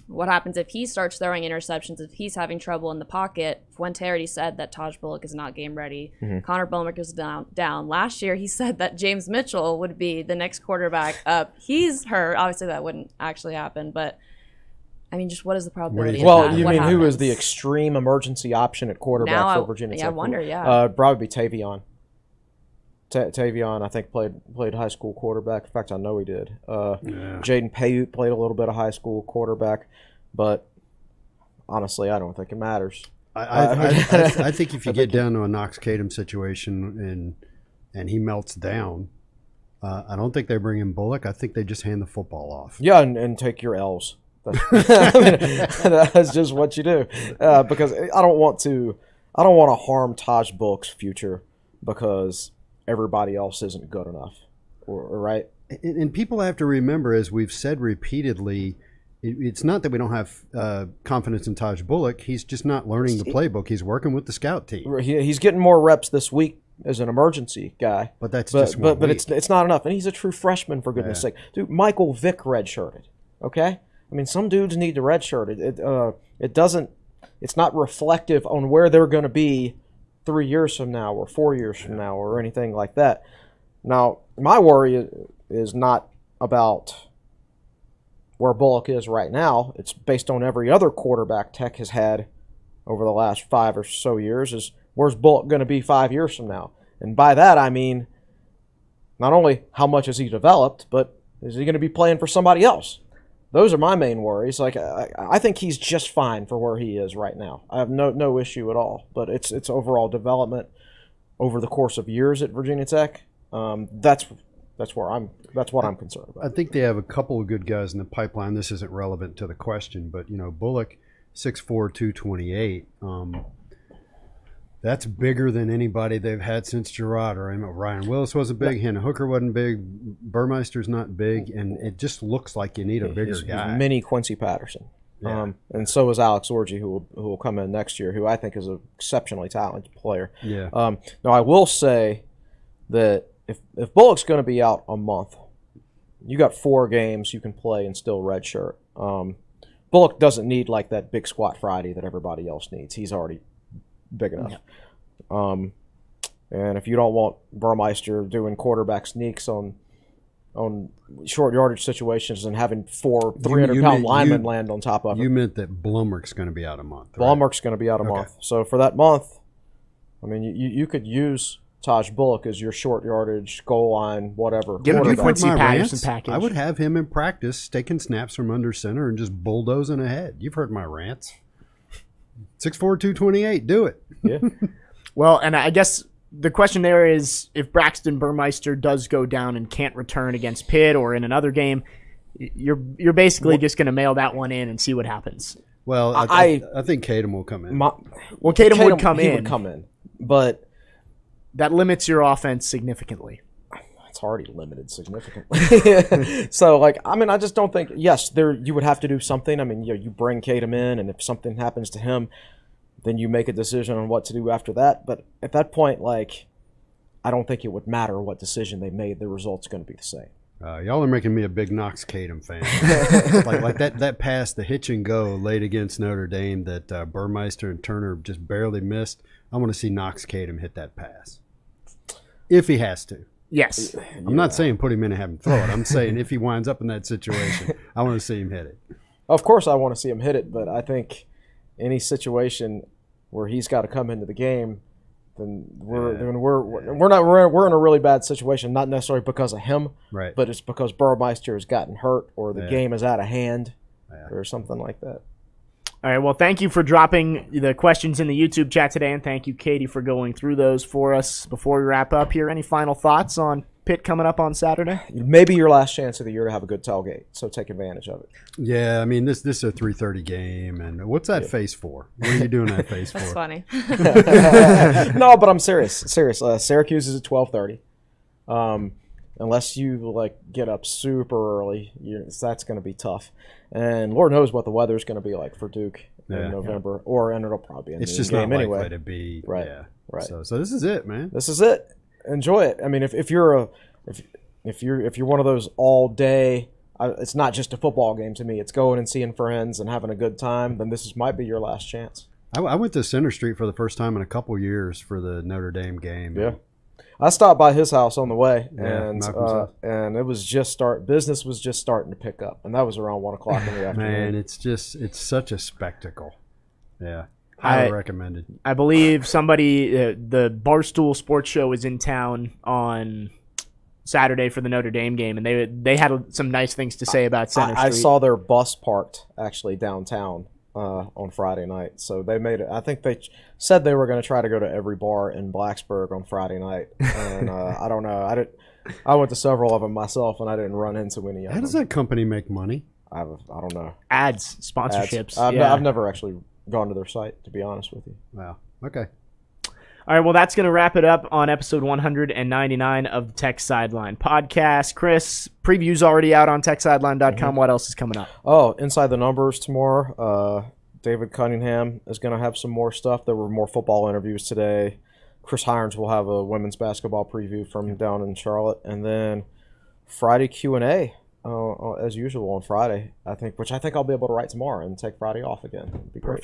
D: What happens if he starts throwing interceptions, if he's having trouble in the pocket? Fuente already said that Taj Bullock is not game ready. Mm-hmm. Connor Bullock is down. Last year, he said that James Mitchell would be the next quarterback up. He's hurt. Obviously, that wouldn't actually happen. But, I mean, just what is the probability?
B: Well,
D: of that?
C: you
D: What
C: mean who is
D: happens?
C: the extreme emergency option at quarterback
D: Now
C: for Virginia Tech?
D: I wonder. Yeah.
C: Probably Tavion. Tavion, I think, played high school quarterback. In fact, I know he did. Jaden Payute played a little bit of high school quarterback, but honestly, I don't think it matters.
B: I think if you get down to a Knox Kadum situation and he melts down, I don't think they bring in Bullock. I think they just hand the football off.
C: Yeah, and take your L's. That's just what you do. Because I don't want to harm Taj Bullock's future because everybody else isn't good enough, right?
B: And people have to remember, as we've said repeatedly, it's not that we don't have confidence in Taj Bullock. He's just not learning the playbook. He's working with the scout team.
C: He's getting more reps this week as an emergency guy.
B: But that's just one
C: but
B: week.
C: it's not enough. And he's a true freshman, for goodness sake. Dude, Michael Vick redshirted, okay? I mean, some dudes need to redshirt. It doesn't – it's not reflective on where they're going to be 3 years from now or 4 years from now or anything like that. Now, my worry is not about where Bullock is right now. It's based on every other quarterback Tech has had over the last 5 or so years is where's Bullock going to be 5 years from now? And by that, I mean not only how much has he developed, but is he going to be playing for somebody else? Those are my main worries. Like I think he's just fine for where he is right now. I have no issue at all. But it's overall development over the course of years at Virginia Tech. That's what I'm concerned about.
B: I think they have a couple of good guys in the pipeline. This isn't relevant to the question, but Bullock, 6'4", 228. That's bigger than anybody they've had since Girard. Or Ryan Willis wasn't big. Hannah Hooker wasn't big. Burmeister's not big, and it just looks like you need a bigger guy.
C: He's mini Quincy Patterson.
B: Yeah.
C: And so is Alex Orji, who will come in next year, who I think is an exceptionally talented player.
B: Yeah.
C: Now, I will say that if Bullock's going to be out a month, you got 4 games you can play and still redshirt. Bullock doesn't need like that big squat Friday that everybody else needs. He's already big enough. Yeah. And if you don't want Burmeister doing quarterback sneaks on short yardage situations and having 4 300-pound linemen land on top of it.
B: You meant that Blumrick's going to be out a month. Right?
C: Blumrick's going to be out a month. So for that month, I mean, you could use Taj Bullock as your short yardage, goal line, whatever.
A: Give him the Quincy Patterson package.
B: I would have him in practice taking snaps from under center and just bulldozing ahead. You've heard my rants. 6'4", 228, do it.
C: Yeah.
A: Well, and I guess the question there is if Braxton Burmeister does go down and can't return against Pitt or in another game, you're basically just going to mail that one in and see what happens.
B: Well, I think Kadum will come in.
A: Kadum would come in.
C: He would come in, but
A: that limits your offense significantly.
C: It's already limited significantly. So, I just don't think. Yes, you would have to do something. I mean, you bring Kadum in, and if something happens to him, then you make a decision on what to do after that. But at that point, I don't think it would matter what decision they made. The result's going to be the same.
B: Y'all are making me a big Knox Kadum fan. like that pass, the hitch and go late against Notre Dame that Burmeister and Turner just barely missed. I want to see Knox Kadum hit that pass if he has to.
A: Yes.
B: I'm not saying put him in and have him throw it. I'm saying if he winds up in that situation, I want to see him hit it.
C: Of course I want to see him hit it, but I think any situation where he's got to come into the game, then we're in a really bad situation, not necessarily because of him,
B: right?
C: But it's because Burmeister has gotten hurt or the game is out of hand or something like that.
A: All right, well, thank you for dropping the questions in the YouTube chat today, and thank you, Katie, for going through those for us. Before we wrap up here, any final thoughts on Pitt coming up on Saturday?
C: Maybe your last chance of the year to have a good tailgate, so take advantage of it.
B: Yeah, I mean, this is a 3:30 game, and what's that face for? What are you doing that face for?
D: That's funny.
C: No, but I'm serious. Syracuse is at 12:30. Unless you get up super early, that's going to be tough. And Lord knows what the weather's going to be like for Duke in November, and it'll probably be a
B: it's just
C: game
B: not
C: anyway.
B: Likely to be
C: right.
B: Yeah.
C: Right.
B: So this is it, man.
C: This is it. Enjoy it. I mean, if you're one of those all day, it's not just a football game to me. It's going and seeing friends and having a good time. Then might be your last chance.
B: I went to Center Street for the first time in a couple years for the Notre Dame game.
C: Yeah. I stopped by his house on the way,
B: Yeah,
C: and it was business was just starting to pick up, and that was around 1 o'clock in the afternoon.
B: Man, it's such a spectacle. Yeah, highly recommended.
A: I believe somebody, the Barstool Sports Show was in town on Saturday for the Notre Dame game, and they had some nice things to say about Center Street.
C: I saw their bus parked actually downtown on Friday night. So they made it. I think they said they were going to try to go to every bar in Blacksburg on Friday night, and I don't know. I went to several of them myself, and I didn't run into any of them.
B: How does that company make money?
C: I don't know.
A: Ads, sponsorships.
C: I've never actually gone to their site, to be honest with you.
B: Wow. Okay.
A: All right, well, that's going to wrap it up on episode 199 of the Tech Sideline podcast. Chris, preview's already out on TechSideline.com. What else is coming up?
C: Oh, Inside the Numbers tomorrow. David Cunningham is going to have some more stuff. There were more football interviews today. Chris Hirons will have a women's basketball preview from down in Charlotte. And then Friday Q&A, as usual on Friday, which I think I'll be able to write tomorrow and take Friday off again. It'd be great.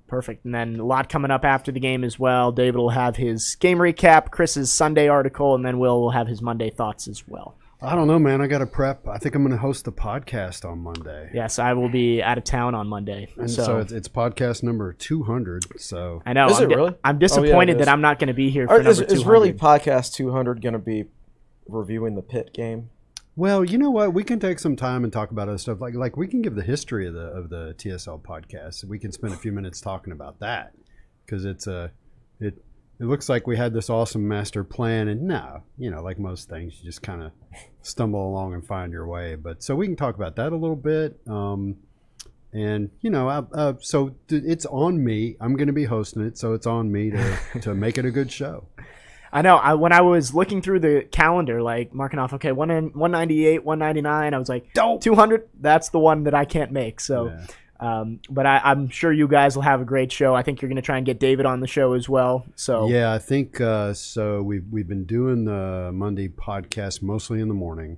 A: Perfect. And then a lot coming up after the game as well. David will have his game recap, Chris's Sunday article, and then Will have his Monday thoughts as well.
B: I don't know, man. I got to prep. I think I'm going to host the podcast on Monday.
A: Yes, I will be out of town on Monday.
B: And so it's podcast number 200. So
A: I know.
C: Is it really?
A: I'm disappointed that I'm not going to be here for number 200.
C: Is really podcast 200 going to be reviewing the Pitt game?
B: Well, you know what? We can take some time and talk about other stuff. Like we can give the history of the TSL podcast. We can spend a few minutes talking about that because it looks like we had this awesome master plan, and like most things, you just kind of stumble along and find your way. But so we can talk about that a little bit. And so it's on me. I'm going to be hosting it, so it's on me to make it a good show.
A: I know. When I was looking through the calendar, like marking off, okay, 198, 199, I was like, 200. That's the one that I can't make. So, yeah. But I'm sure you guys will have a great show. I think you're going to try and get David on the show as well. So
B: yeah, I think so. We've been doing the Monday podcast mostly in the morning.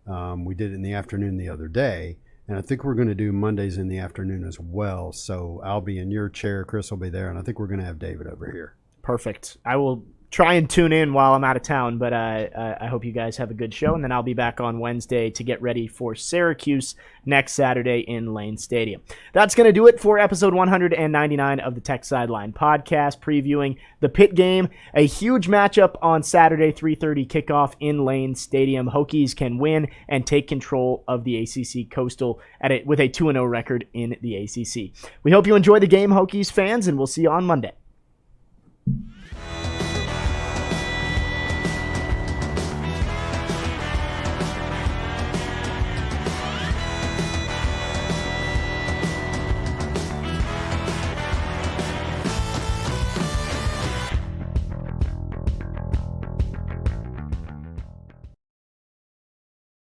B: We did it in the afternoon the other day, and I think we're going to do Mondays in the afternoon as well. So I'll be in your chair, Chris will be there, and I think we're going to have David over here.
A: Perfect. I will try and tune in while I'm out of town, but I hope you guys have a good show, and then I'll be back on Wednesday to get ready for Syracuse next Saturday in Lane Stadium. That's going to do it for episode 199 of the Tech Sideline podcast, previewing the Pitt game, a huge matchup on Saturday, 3:30 kickoff in Lane Stadium. Hokies can win and take control of the ACC Coastal with a 2-0 record in the ACC. We hope you enjoy the game, Hokies fans, and we'll see you on Monday.